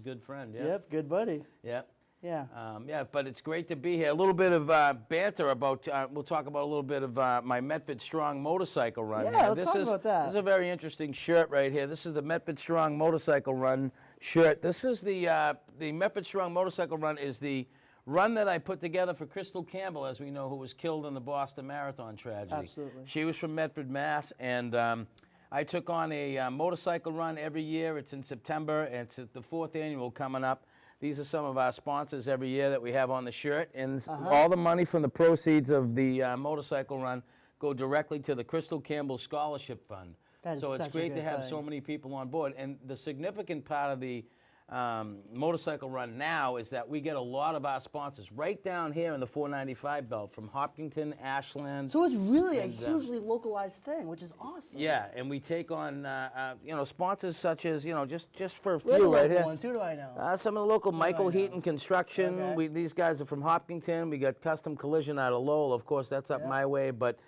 [SPEAKER 5] good friend. Yeah.
[SPEAKER 1] Yep, good buddy.
[SPEAKER 5] Yeah.
[SPEAKER 1] Yeah.
[SPEAKER 5] But it's great to be here. A little bit of banter about, we'll talk about a little bit of my Medford Strong motorcycle run.
[SPEAKER 1] Yeah, let's talk about that.
[SPEAKER 5] This is a very interesting shirt right here. This is the Medford Strong motorcycle run shirt. This is the Medford Strong motorcycle run is the run that I put together for Crystal Campbell, as we know, who was killed in the Boston Marathon tragedy.
[SPEAKER 1] Absolutely.
[SPEAKER 5] She was from Medford, Mass, and I took on a motorcycle run every year. It's in September, and it's the 4th annual coming up. These are some of our sponsors every year that we have on the shirt, and all the money from the proceeds of the motorcycle run go directly to the Crystal Campbell Scholarship Fund.
[SPEAKER 1] That is
[SPEAKER 5] so it's
[SPEAKER 1] such a
[SPEAKER 5] great to
[SPEAKER 1] good
[SPEAKER 5] have
[SPEAKER 1] thing.
[SPEAKER 5] so many people on board, and the significant part of the motorcycle run now is that we get a lot of our sponsors right down here in the 495 belt from Hopkinton, Ashland.
[SPEAKER 1] So it's really a hugely localized thing, which is awesome.
[SPEAKER 5] Yeah, and we take on sponsors such as just for a
[SPEAKER 1] We're the
[SPEAKER 5] few right
[SPEAKER 1] local
[SPEAKER 5] here.
[SPEAKER 1] ones. Who do I know?
[SPEAKER 5] Some of the local Michael
[SPEAKER 1] I know?
[SPEAKER 5] Heaton Construction.
[SPEAKER 1] Okay.
[SPEAKER 5] These guys are from Hopkinton. We got Custom Collision out of Lowell. Of course, that's up my way. But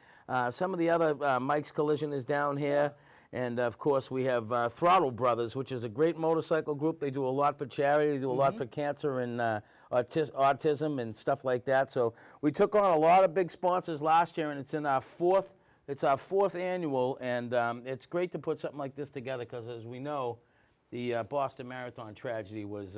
[SPEAKER 5] some of the other Mike's Collision is down here. And of course, we have Throttle Brothers, which is a great motorcycle group. They do a lot for charity. They do a lot for cancer and autism and stuff like that. So we took on a lot of big sponsors last year, and it's in our fourth. It's our fourth annual, and it's great to put something like this together because, as we know, the Boston Marathon tragedy was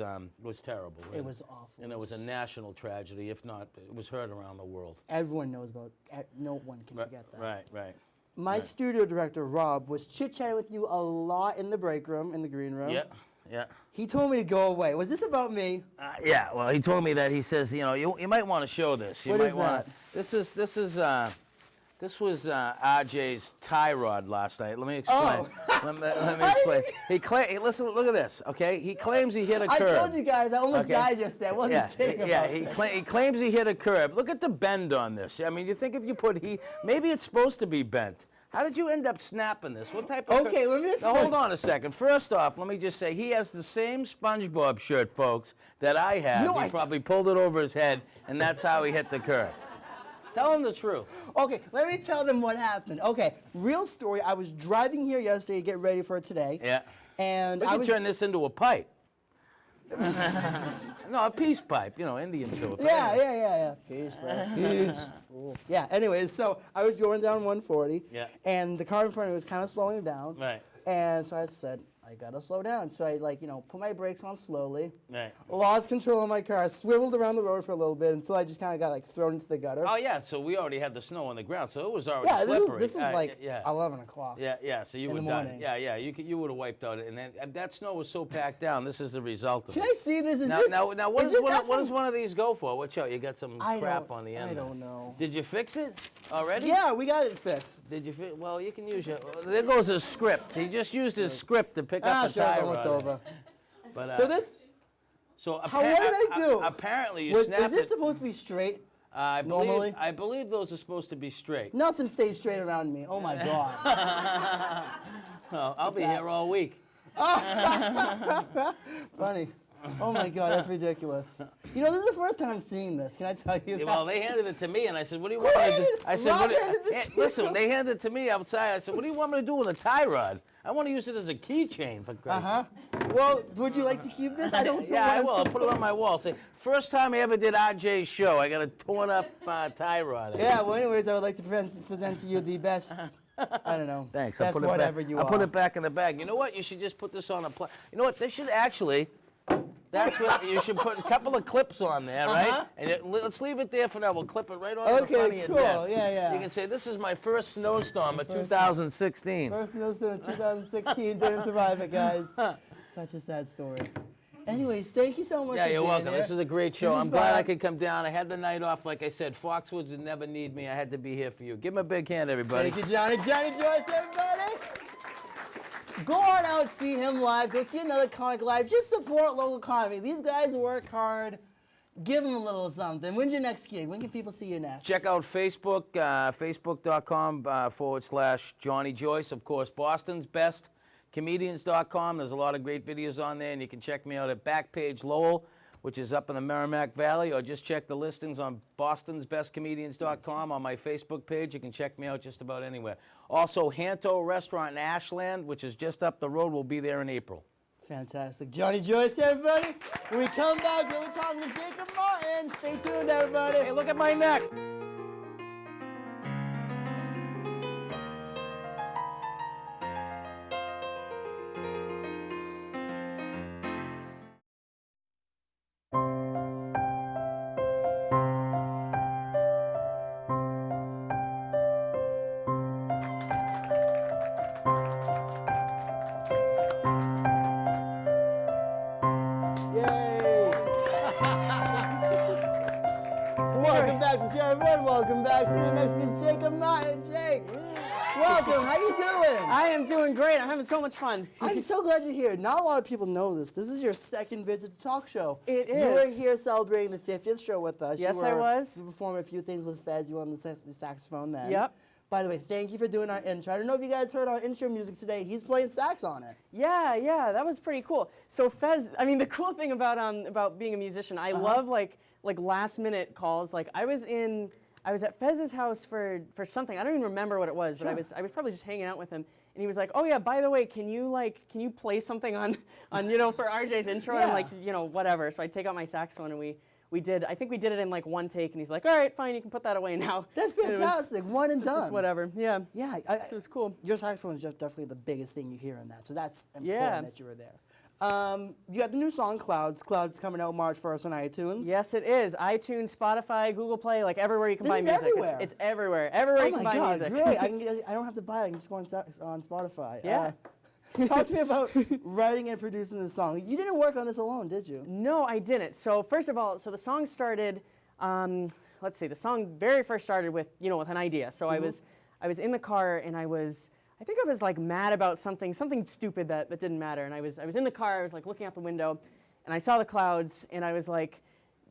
[SPEAKER 5] terrible.
[SPEAKER 1] It was awful.
[SPEAKER 5] And it was a national tragedy, if not, it was heard around the world.
[SPEAKER 1] Everyone knows about. No one can forget that.
[SPEAKER 5] Right.
[SPEAKER 1] My studio director, Rob, was chit-chatting with you a lot in the break room, in the green room.
[SPEAKER 5] Yeah.
[SPEAKER 1] He told me to go away. Was this about me?
[SPEAKER 5] Yeah. Well, he told me that. He says, you might want to show this. You
[SPEAKER 1] What
[SPEAKER 5] might
[SPEAKER 1] is
[SPEAKER 5] wanna,
[SPEAKER 1] that?
[SPEAKER 5] This was RJ's tie rod last night. Let me explain.
[SPEAKER 1] Oh.
[SPEAKER 5] Let me explain. Listen, look at this. Okay. He claims he hit a curb.
[SPEAKER 1] I told you guys, I almost
[SPEAKER 5] Okay.
[SPEAKER 1] died just there. I wasn't kidding about it.
[SPEAKER 5] He claims he hit a curb. Look at the bend on this. I mean, you think if you put maybe it's supposed to be bent. How did you end up snapping this? What type of
[SPEAKER 1] Okay, let me explain.
[SPEAKER 5] Now, hold on a second. First off, let me just say he has the same SpongeBob shirt, folks, that I have.
[SPEAKER 1] No,
[SPEAKER 5] he probably pulled it over his head, and that's how he hit the curb. Tell him the truth.
[SPEAKER 1] Okay, let me tell them what happened. Okay, real story. I was driving here yesterday to get ready for today.
[SPEAKER 5] Yeah.
[SPEAKER 1] And
[SPEAKER 5] We
[SPEAKER 1] I
[SPEAKER 5] can
[SPEAKER 1] was
[SPEAKER 5] turn this into a pipe. No, a peace pipe. Indians do it.
[SPEAKER 1] Yeah. Peace, bro. Peace. Cool. Yeah, anyways, so I was going down 140.
[SPEAKER 5] Yeah.
[SPEAKER 1] And the car in front of me was kind of slowing down.
[SPEAKER 5] Right.
[SPEAKER 1] And so I said, I gotta slow down. So I put my brakes on slowly.
[SPEAKER 5] Right.
[SPEAKER 1] Lost control of my car, swiveled around the road for a little bit until I just kind of got thrown into the gutter.
[SPEAKER 5] Oh, yeah, so we already had the snow on the ground, so it was already
[SPEAKER 1] Yeah,
[SPEAKER 5] slippery.
[SPEAKER 1] this was like
[SPEAKER 5] yeah.
[SPEAKER 1] 11 o'clock.
[SPEAKER 5] Yeah, so you
[SPEAKER 1] in
[SPEAKER 5] were
[SPEAKER 1] the
[SPEAKER 5] done.
[SPEAKER 1] morning.
[SPEAKER 5] Yeah, you would have wiped out it. And then that snow was so packed down, this is the result of
[SPEAKER 1] Can
[SPEAKER 5] it.
[SPEAKER 1] I see this?
[SPEAKER 5] Now, what
[SPEAKER 1] that's
[SPEAKER 5] does one of these go for? Watch out, you got some crap on the end.
[SPEAKER 1] I
[SPEAKER 5] there.
[SPEAKER 1] don't know.
[SPEAKER 5] Did you fix it already?
[SPEAKER 1] Yeah, we got it fixed.
[SPEAKER 5] Did you well, you can use your, there goes his script. He just used his script to pick up the
[SPEAKER 1] Show's
[SPEAKER 5] tire
[SPEAKER 1] almost
[SPEAKER 5] rod.
[SPEAKER 1] over.
[SPEAKER 5] But,
[SPEAKER 1] So this,
[SPEAKER 5] so
[SPEAKER 1] what did I do?
[SPEAKER 5] Apparently you
[SPEAKER 1] is
[SPEAKER 5] snapped
[SPEAKER 1] this
[SPEAKER 5] it.
[SPEAKER 1] supposed to be straight?
[SPEAKER 5] Normally?
[SPEAKER 1] normally?
[SPEAKER 5] I believe those are supposed to be straight.
[SPEAKER 1] Nothing stays straight around me. Oh my God.
[SPEAKER 5] Oh, I'll be here all week.
[SPEAKER 1] Funny. Oh my God, that's ridiculous. This is the first time I'm seeing this. Can I tell you that?
[SPEAKER 5] Well, they handed it to me, and I said, "What do you want me to do?" I said,
[SPEAKER 1] Rob
[SPEAKER 5] what do-
[SPEAKER 1] handed this to
[SPEAKER 5] "Listen,
[SPEAKER 1] you.
[SPEAKER 5] they handed it to me outside." I said, "What do you want me to do with a tie rod? I want to use it as a keychain for Christ's sake."
[SPEAKER 1] Well, would you like to keep this? I don't know.
[SPEAKER 5] Yeah, I
[SPEAKER 1] what
[SPEAKER 5] will.
[SPEAKER 1] I'm
[SPEAKER 5] I'll put it on my wall. Say, first time I ever did RJ's show, I got a torn up tie rod.
[SPEAKER 1] Yeah, well, anyways, I would like to present to you the best, I don't know,
[SPEAKER 5] Thanks.
[SPEAKER 1] best
[SPEAKER 5] I'll put it
[SPEAKER 1] whatever
[SPEAKER 5] back.
[SPEAKER 1] you
[SPEAKER 5] I'll
[SPEAKER 1] are.
[SPEAKER 5] put it back in the bag. You know what? You should just put this on a You know what? They should actually. That's what you should put a couple of clips on there, right? And let's leave it there for now. We'll clip it right on the front of your
[SPEAKER 1] cool.
[SPEAKER 5] desk.
[SPEAKER 1] Yeah.
[SPEAKER 5] You can say this is my first snowstorm of 2016.
[SPEAKER 1] First snowstorm in 2016, didn't survive it, guys. Such a sad story. Anyways, thank you so much
[SPEAKER 5] Yeah,
[SPEAKER 1] for
[SPEAKER 5] you're
[SPEAKER 1] being
[SPEAKER 5] welcome.
[SPEAKER 1] here.
[SPEAKER 5] This is a great show.
[SPEAKER 1] This is
[SPEAKER 5] I'm glad I
[SPEAKER 1] fun.
[SPEAKER 5] could come down. I had the night off. Like I said, Foxwoods would never need me. I had to be here for you. Give him a big hand, everybody.
[SPEAKER 1] Thank you, Johnny. Johnny Joyce, everybody. Go on out, see him live. Go see another comic live. Just support local comedy. These guys work hard. Give them a little something. When's your next gig? When can people see you next?
[SPEAKER 5] Check out Facebook, facebook.com/Johnny Joyce. Of course, Boston's Best Comedians.com. There's a lot of great videos on there, and you can check me out at Backpage Lowell, which is up in the Merrimack Valley, or just check the listings on bostonsbestcomedians.com on my Facebook page. You can check me out just about anywhere. Also, Hanto Restaurant in Ashland, which is just up the road. We'll be there in April.
[SPEAKER 1] Fantastic. Johnny Joyce, everybody. When we come back, we'll be talking to Jacob Martin. Stay tuned, everybody.
[SPEAKER 5] Hey, look at my neck.
[SPEAKER 1] Yay! Welcome back to the show, everyone. Welcome back. Sitting next to me is Jacob Martin. Jake. Welcome. How you doing?
[SPEAKER 6] I am doing great. I'm having so much fun.
[SPEAKER 1] I'm so glad you're here. Not a lot of people know this. This is your second visit to talk show.
[SPEAKER 6] It
[SPEAKER 1] You were
[SPEAKER 6] is.
[SPEAKER 1] here celebrating the 50th show with us.
[SPEAKER 6] Yes, I was.
[SPEAKER 1] You performed a few things with Fez. You were on the saxophone then.
[SPEAKER 6] Yep.
[SPEAKER 1] By the way, thank you for doing our intro. I don't know if you guys heard our intro music today. He's playing sax on it.
[SPEAKER 6] Yeah, that was pretty cool. So Fez, I mean, the cool thing about being a musician, I love like last minute calls. Like I was at Fez's house for something. I don't even remember what it was, but I was probably just hanging out with him, and he was like, "Oh yeah, by the way, can you play something on for RJ's intro?" And I'm like, whatever. So I take out my saxophone and we did. I think we did it in like one take, and he's like, "All right, fine, you can put that away now."
[SPEAKER 1] That's
[SPEAKER 6] And it was
[SPEAKER 1] fantastic. One and done.
[SPEAKER 6] just whatever. Yeah.
[SPEAKER 1] Yeah,
[SPEAKER 6] It was cool.
[SPEAKER 1] Your saxophone is just definitely the biggest thing you hear in that, so that's important
[SPEAKER 6] Yeah.
[SPEAKER 1] that you were there. You got the new song Clouds. Clouds coming out March 1st on iTunes.
[SPEAKER 6] Yes, it is. iTunes, Spotify, Google Play, like everywhere you can
[SPEAKER 1] This
[SPEAKER 6] buy
[SPEAKER 1] is
[SPEAKER 6] music.
[SPEAKER 1] everywhere.
[SPEAKER 6] It's everywhere. Everywhere
[SPEAKER 1] Oh
[SPEAKER 6] you can
[SPEAKER 1] my
[SPEAKER 6] buy
[SPEAKER 1] God,
[SPEAKER 6] music.
[SPEAKER 1] great! I don't have to buy it. I can just go on Spotify.
[SPEAKER 6] Yeah.
[SPEAKER 1] Talk to me about writing and producing the song. You didn't work on this alone, did you?
[SPEAKER 6] No, I didn't. So first of all, the song started. Let's see. The song very first started with with an idea. So I was in the car and I think I was like mad about something stupid that didn't matter. And I was in the car. I was like looking out the window, and I saw the clouds, and I was like,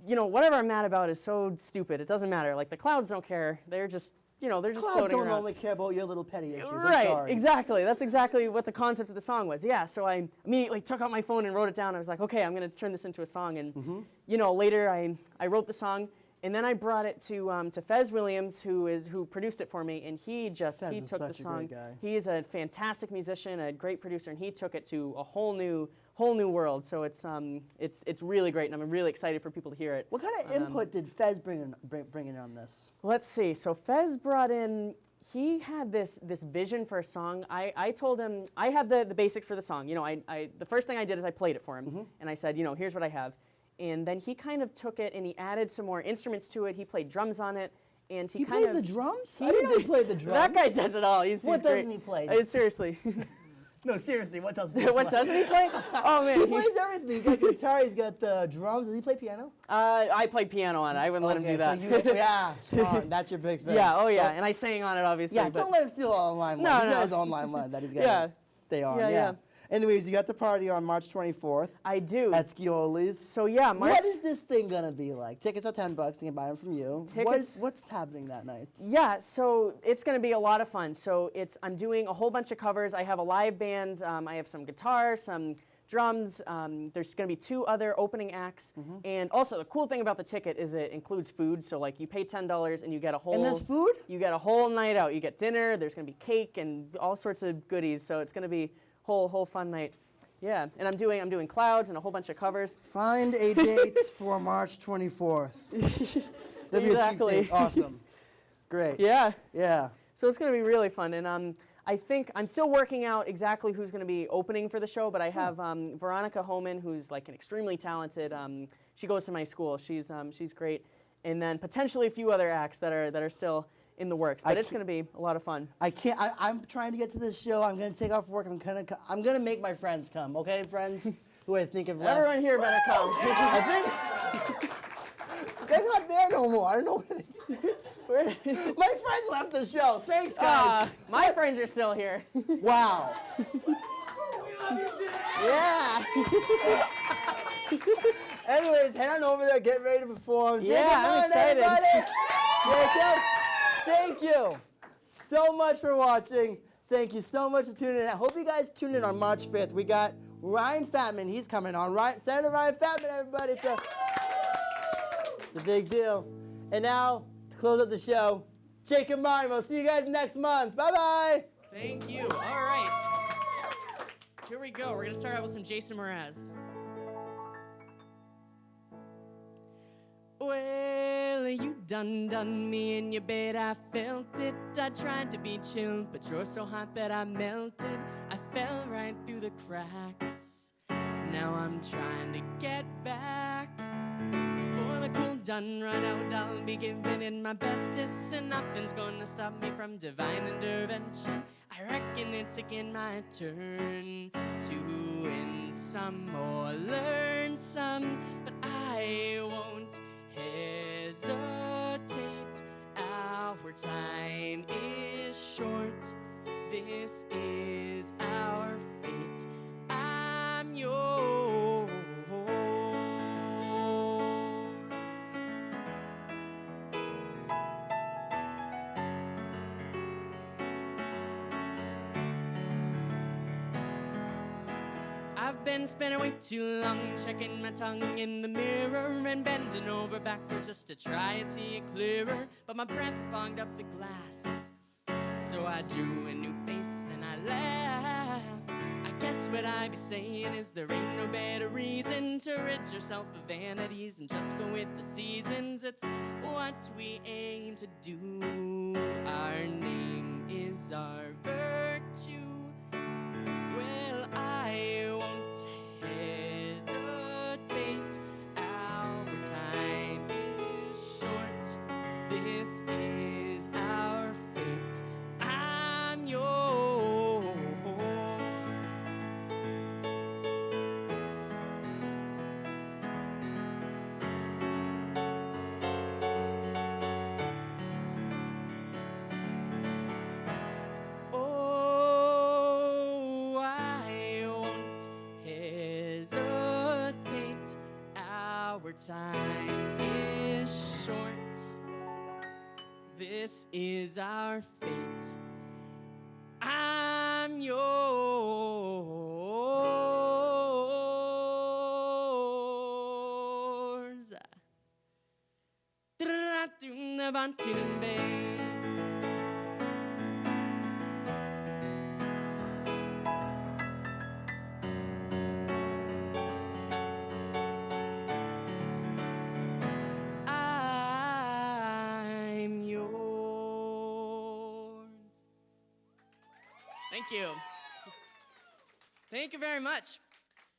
[SPEAKER 6] whatever I'm mad about is so stupid. It doesn't matter. Like the clouds don't care. They're just they're just
[SPEAKER 1] Clouds
[SPEAKER 6] floating
[SPEAKER 1] don't
[SPEAKER 6] around.
[SPEAKER 1] only care about your little petty issues. I'm
[SPEAKER 6] Right,
[SPEAKER 1] sorry.
[SPEAKER 6] exactly. That's exactly what the concept of the song was. Yeah, so I immediately took out my phone and wrote it down. I was like, okay, I'm going to turn this into a song. And, later I wrote the song, and then I brought it to Fez Williams, who produced it for me, and he
[SPEAKER 1] Fez
[SPEAKER 6] took
[SPEAKER 1] is
[SPEAKER 6] the
[SPEAKER 1] such a
[SPEAKER 6] song.
[SPEAKER 1] great guy.
[SPEAKER 6] He is a fantastic musician, a great producer, and he took it to a whole new world. So it's really great, and I'm really excited for people to hear it.
[SPEAKER 1] What kind of input did Fez bring in on this?
[SPEAKER 6] Let's see. So Fez brought in. He had this vision for a song. I told him I had the basics for the song. The first thing I did is I played it for him, and I said, here's what I have. And then he kind of took it and he added some more instruments to it. He played drums on it, and
[SPEAKER 1] He plays the drums? I didn't know he played the drums.
[SPEAKER 6] That guy does it all. He's
[SPEAKER 1] What
[SPEAKER 6] great.
[SPEAKER 1] doesn't he play?
[SPEAKER 6] Seriously.
[SPEAKER 1] No, seriously, what doesn't he play?
[SPEAKER 6] What doesn't he play? Oh man,
[SPEAKER 1] He plays everything. He got guitar, he's got the drums. Does he play piano?
[SPEAKER 6] I played piano on it. I wouldn't let him do that.
[SPEAKER 1] So yeah, smart. That's your big thing.
[SPEAKER 6] Yeah. Oh yeah. And I sang on it, obviously.
[SPEAKER 1] Yeah,
[SPEAKER 6] but
[SPEAKER 1] don't let him steal all the limelight.
[SPEAKER 6] No,
[SPEAKER 1] He's
[SPEAKER 6] no.
[SPEAKER 1] got his own limelight that he's got
[SPEAKER 6] Yeah.
[SPEAKER 1] to stay on.
[SPEAKER 6] Yeah.
[SPEAKER 1] Anyways, you got the party on March 24th
[SPEAKER 6] I do.
[SPEAKER 1] at Scioli's.
[SPEAKER 6] So yeah,
[SPEAKER 1] What is this thing gonna be like? Tickets are $10. You can buy them from you.
[SPEAKER 6] Tickets-
[SPEAKER 1] What's happening that night?
[SPEAKER 6] Yeah, so it's going to be a lot of fun. So I'm doing a whole bunch of covers. I have a live band. I have some guitar, some drums. There's going to be 2 other opening acts. And also the cool thing about the ticket is it includes food. So like you pay $10 and you get a whole.
[SPEAKER 1] And there's food?
[SPEAKER 6] You get a whole night out. You get dinner. There's going to be cake and all sorts of goodies. So it's going to be whole fun night. Yeah, and I'm doing clouds and a whole bunch of covers.
[SPEAKER 1] Find a date for March 24th. That'd be a cheap
[SPEAKER 6] Exactly.
[SPEAKER 1] date. Awesome. Great.
[SPEAKER 6] Yeah.
[SPEAKER 1] Yeah.
[SPEAKER 6] So it's going to be really fun, and I think I'm still working out exactly who's going to be opening for the show. But I have Veronica Homan, who's like an extremely talented. She goes to my school. She's great, and then potentially a few other acts that are still in the works. But it's going to be a lot of fun.
[SPEAKER 1] I can't. I'm trying to get to this show. I'm gonna take off work. I'm gonna make my friends come. Okay, friends who I think have left.
[SPEAKER 6] Everyone here better come.
[SPEAKER 1] I think they're not there no more. I don't know where my friends left the show. Thanks, guys.
[SPEAKER 6] My friends are still here.
[SPEAKER 1] Wow.
[SPEAKER 6] Yeah.
[SPEAKER 1] Anyways, head on over there. Get ready to perform.
[SPEAKER 6] Yeah,
[SPEAKER 1] Jacob,
[SPEAKER 6] I'm
[SPEAKER 1] on,
[SPEAKER 6] excited.
[SPEAKER 1] everybody. Jacob, thank you so much for watching. Thank you so much for tuning in. I hope you guys tune in on March 5th. We got Ryan Fatman. He's coming on. Senator Ryan Fatman, everybody. It's a big deal. And now, to close up the show, Jacob Martin. We'll see you guys next month. Bye-bye.
[SPEAKER 6] Thank you. All right. Here we go. We're going to start out with some Jason Mraz. Well, you done me in your bed, I felt it. I tried to be chill, but you're so hot that I melted. I fell right through the cracks. Now I'm trying to get back. Before the cool done run out, I'll be giving it my bestest, and nothing's gonna stop me from divine intervention. I reckon it's again my turn to win some or learn some, but I won't hesitate. Our time is short. This is our fate. I'm yours. I've been spending way too long checking my tongue in the mirror and bending over backward just to try and see it clearer. But my breath fogged up the glass, so I drew a new face and I laughed. I guess what I be saying is there ain't no better reason to rid yourself of vanities and just go with the seasons. It's what we aim to do. Our name is our virtue. Well, I won't hesitate. Our time is short. This is our fate. I'm yours. Oh, I won't hesitate. Our time is short. This is our fate. I'm yours. I'm yours. Thank you. Thank you very much.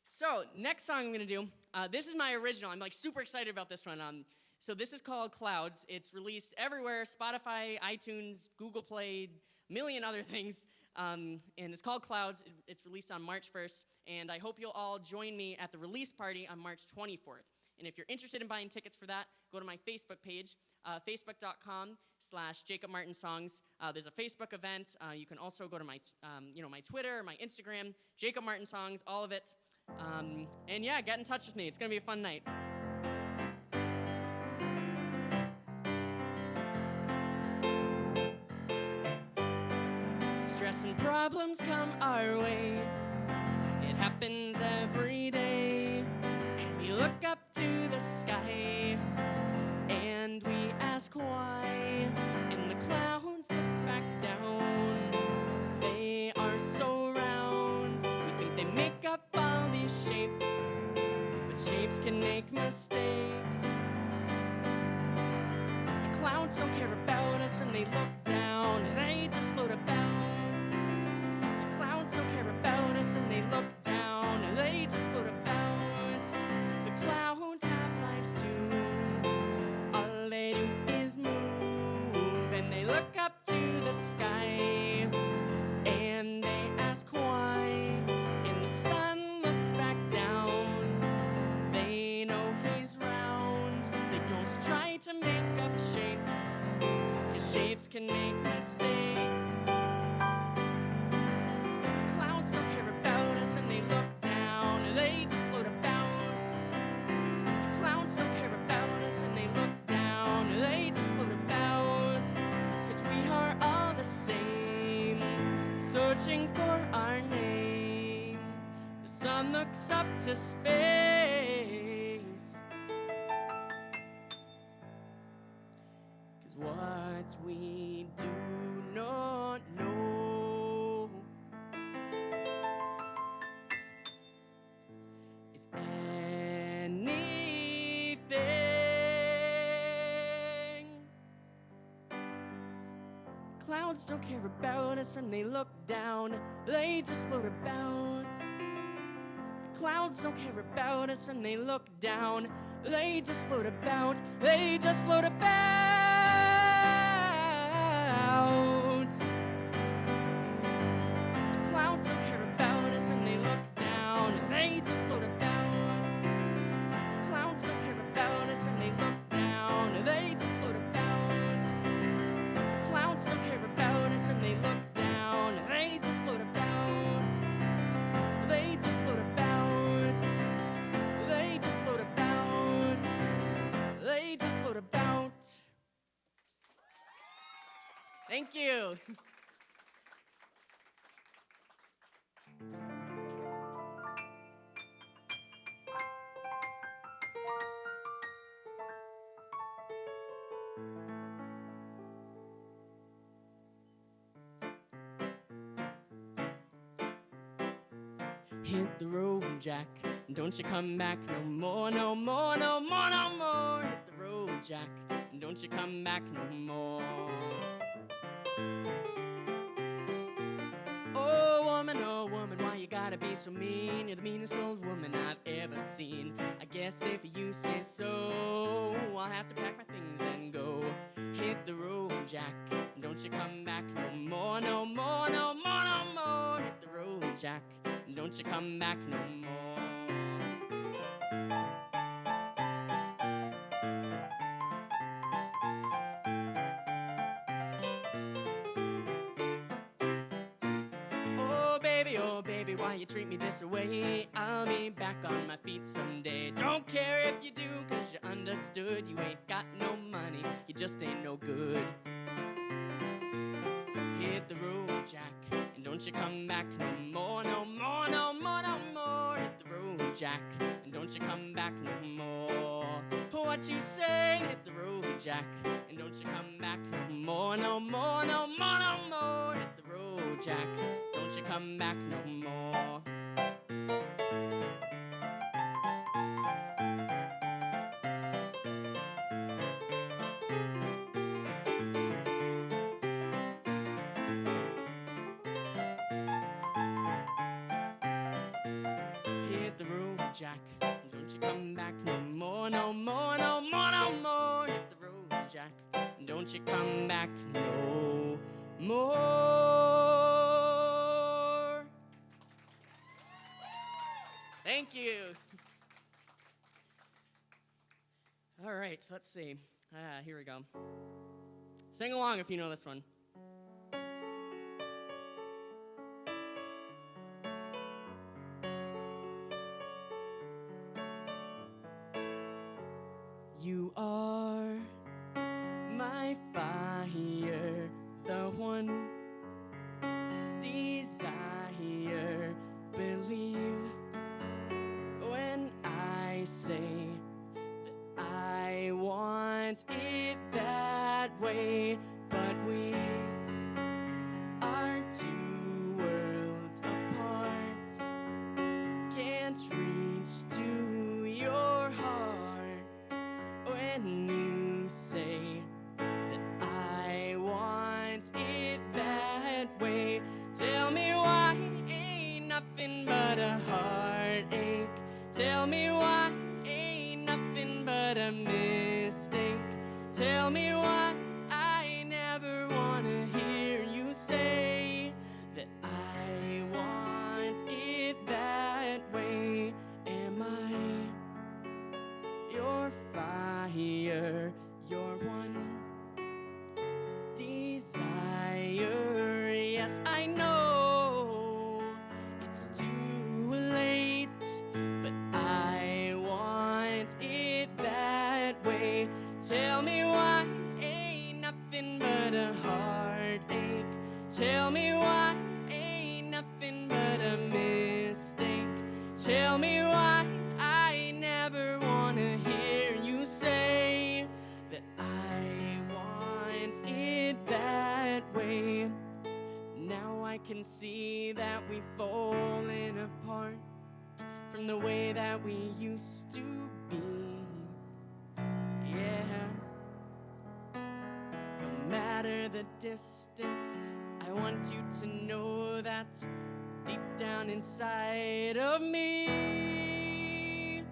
[SPEAKER 6] So, next song I'm gonna do, this is my original. I'm like super excited about this one. So this is called Clouds. It's released everywhere, Spotify, iTunes, Google Play, a million other things. And it's called Clouds. It's released on March 1st. And I hope you'll all join me at the release party on March 24th. And if you're interested in buying tickets for that, go to my Facebook page, facebook.com/JacobMartinSongs. There's a Facebook event. You can also go to my, my Twitter, my Instagram, Jacob Martin Songs, all of it. And yeah, get in touch with me. It's gonna be a fun night. Stress and problems come our way. It happens every day. And we look up to the sky and we ask why. And the clouds look back down. They are so round. We think they make up all these shapes, but shapes can make mistakes. The clouds don't care about us when they look down. They just float about. The clouds don't care about us when they look down. They just float about. The clouds have lives too. All they do is move. And they look up to the sky and they ask why. And the sun looks back down. They know he's round. They don't try to make up shapes, 'cause shapes can make mistakes. The clouds don't care about us and they look down. They just float about. The clouds don't care about us and they look down. They just float about. 'Cause we are all the same, searching for our name. The sun looks up to space. 'Cause what we do not know is anything. Clouds don't care about us when they look down. They just float about. Clouds don't care about us when they look down. They just float about. They just float about. The clouds don't care about us when they look down. They just float about. The clouds don't care about us when they look down. They just float about. The clouds don't care about us when they look down. They Thank you. Hit the road, Jack. Don't you come back no more, no more, no more, no more. Hit the road, Jack. Don't you come back no more. Oh woman, why you gotta be so mean? You're the meanest old woman I've ever seen. I guess if you say so, I'll have to pack my things and go. Hit the road, Jack. Don't you come back no more, no more, no more, no more. Hit the road, Jack. Don't you come back no more. Oh baby, why you treat me this way? I'll be back on my feet someday. Don't care if you do, cause you understood. You ain't got no money, you just ain't no good. Hit the road, Jack, and don't you come back no more, no more, no more, no more. Hit the road, Jack, and don't you come back no more. What you say? Hit the road, Jack, and don't you come back no more, no more, no more, no more. Hit the road, Jack, don't you come back no more. Hit the road, Jack, don't you come back no more, no more, no more, no more. Hit the road, Jack, don't you come back no more. Thank you. All right, so let's see. Here we go. Sing along if you know this one. You are my fire, the one desire. Believe when I say that I want it that way, but we are two worlds apart. Can't reach to your heart when you say that I want it that way. Tell me why ain't nothing but a heartache. Tell me why ain't nothing but a mistake. Tell me why I never wanna hear you say that I want it that way. Am I your fire, your one desire? Yes, I know it's too late, but I want it that way. Tell me why ain't nothing but a heartache. Tell me why ain't nothing but a mistake. Tell me why I never wanna hear you say that I want it that way. Now I can see that we've fallen apart from the way that we used to be. Yeah. No matter the distance, I want you to know that deep down inside of me,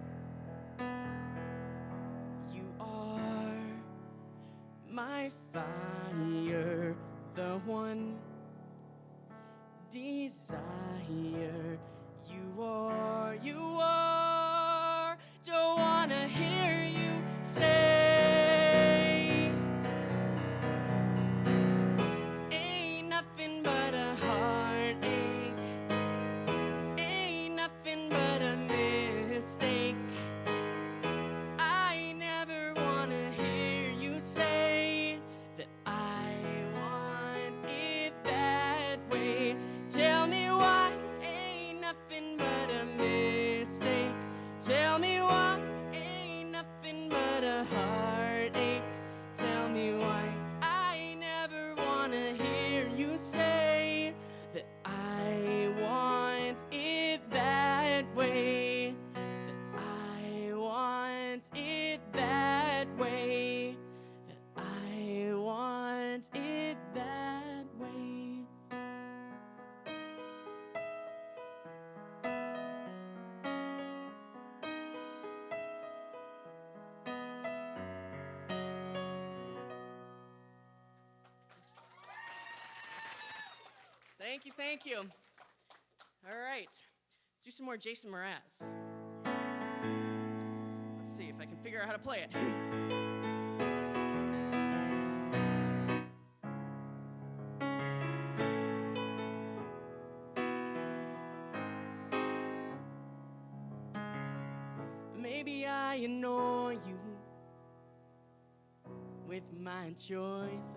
[SPEAKER 6] you are my fire, the one desire. You are, you are. Don't wanna hear you say ain't nothing but a heartache. Ain't nothing but Thank you, thank you. All right, let's do some more Jason Mraz. Let's see if I can figure out how to play it. Maybe I annoy you with my choices.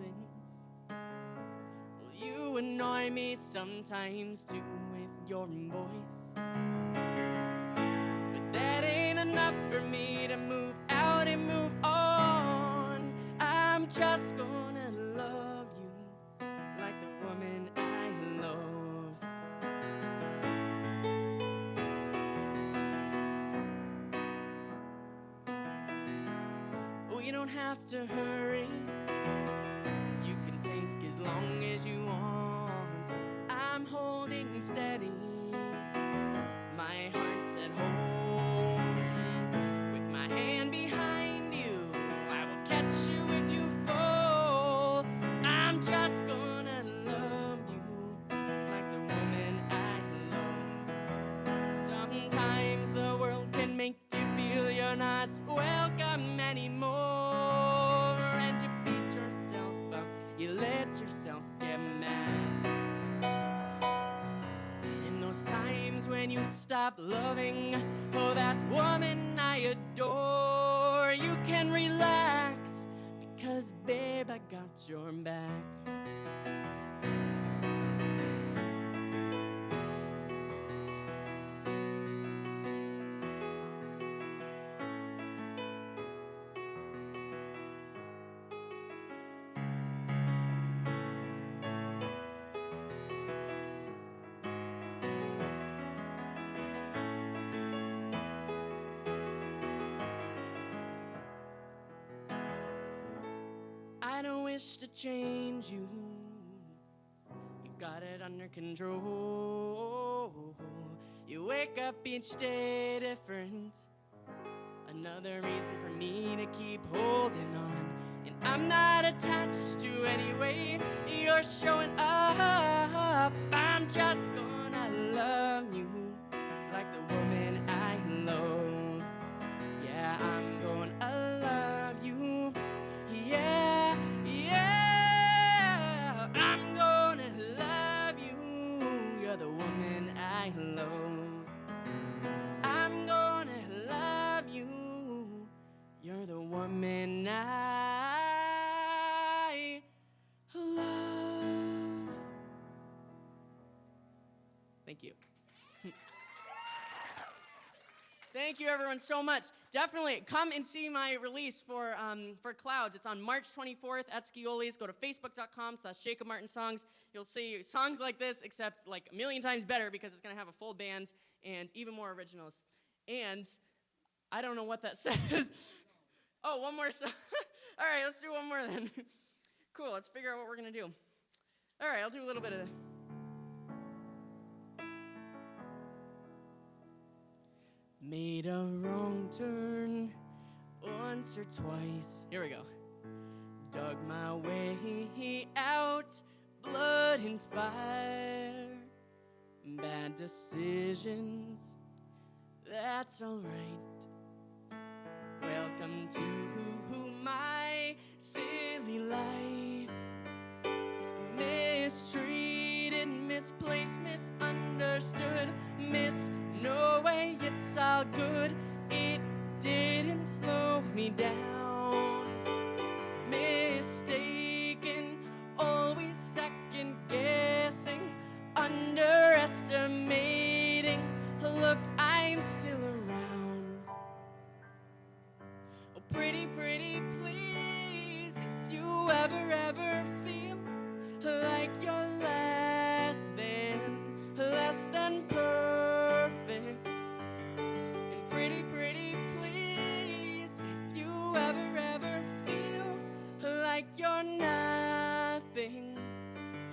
[SPEAKER 6] Well, you annoy me sometimes too with your voice. But that ain't enough for me to move out and move on. I'm just gonna love you like the woman I love. We don't have to hurry. You can take as long as you want. I'm holding steady. My heart's at home. With my hand behind you, I will catch you if you fall. I'm just gonna love you like the woman I love. Sometimes the world can make you feel you're not welcome anymore, and you beat yourself up, you let yourself get mad. And in those times when you stop loving, oh, that woman I adore, you can relax, because babe, I got your back. I don't wish to change you. You've got it under control. You wake up each day different. Another reason for me to keep holding on. And I'm not attached to any way you're showing up. I'm just gonna love you like the woman I love. Yeah, I'm gonna love you. Yeah, yeah, I'm gonna love you. You're the woman I love. I'm gonna love you. You're the woman I love. Thank you. Thank you, everyone, so much. Definitely come and see my release for Clouds. It's on March 24th at Scioli's. Go to facebook.com/Jacob Martin Songs. You'll see songs like this, except like a million times better, because it's going to have a full band and even more originals. And I don't know what that says. Oh, one more song. All right, let's do one more then. Cool, let's figure out what we're going to do. All right, I'll do a little bit of... Made a wrong turn once or twice. Here we go. Dug my way out, blood and fire. Bad decisions, that's alright. Welcome to my silly life. Mistreated, misplaced, misunderstood, no way, it's all good. It didn't slow me down. Mistaken, always second guessing, underestimating. Look, I'm still around. Oh, pretty, pretty, please, if you ever feel like you're less than perfect. And pretty, pretty, please, if you ever feel like you're nothing,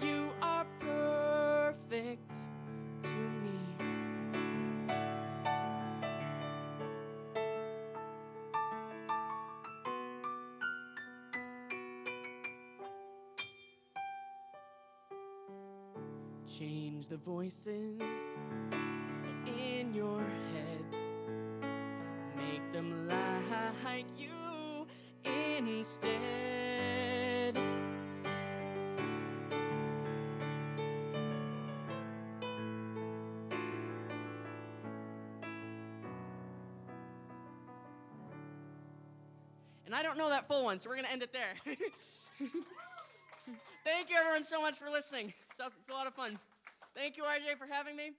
[SPEAKER 6] you are perfect to me. change the voices in your head. Make them like you instead. And I don't know that full one, so we're going to end it there. Thank you, everyone, so much for listening. It's a lot of fun. Thank you, RJ, for having me.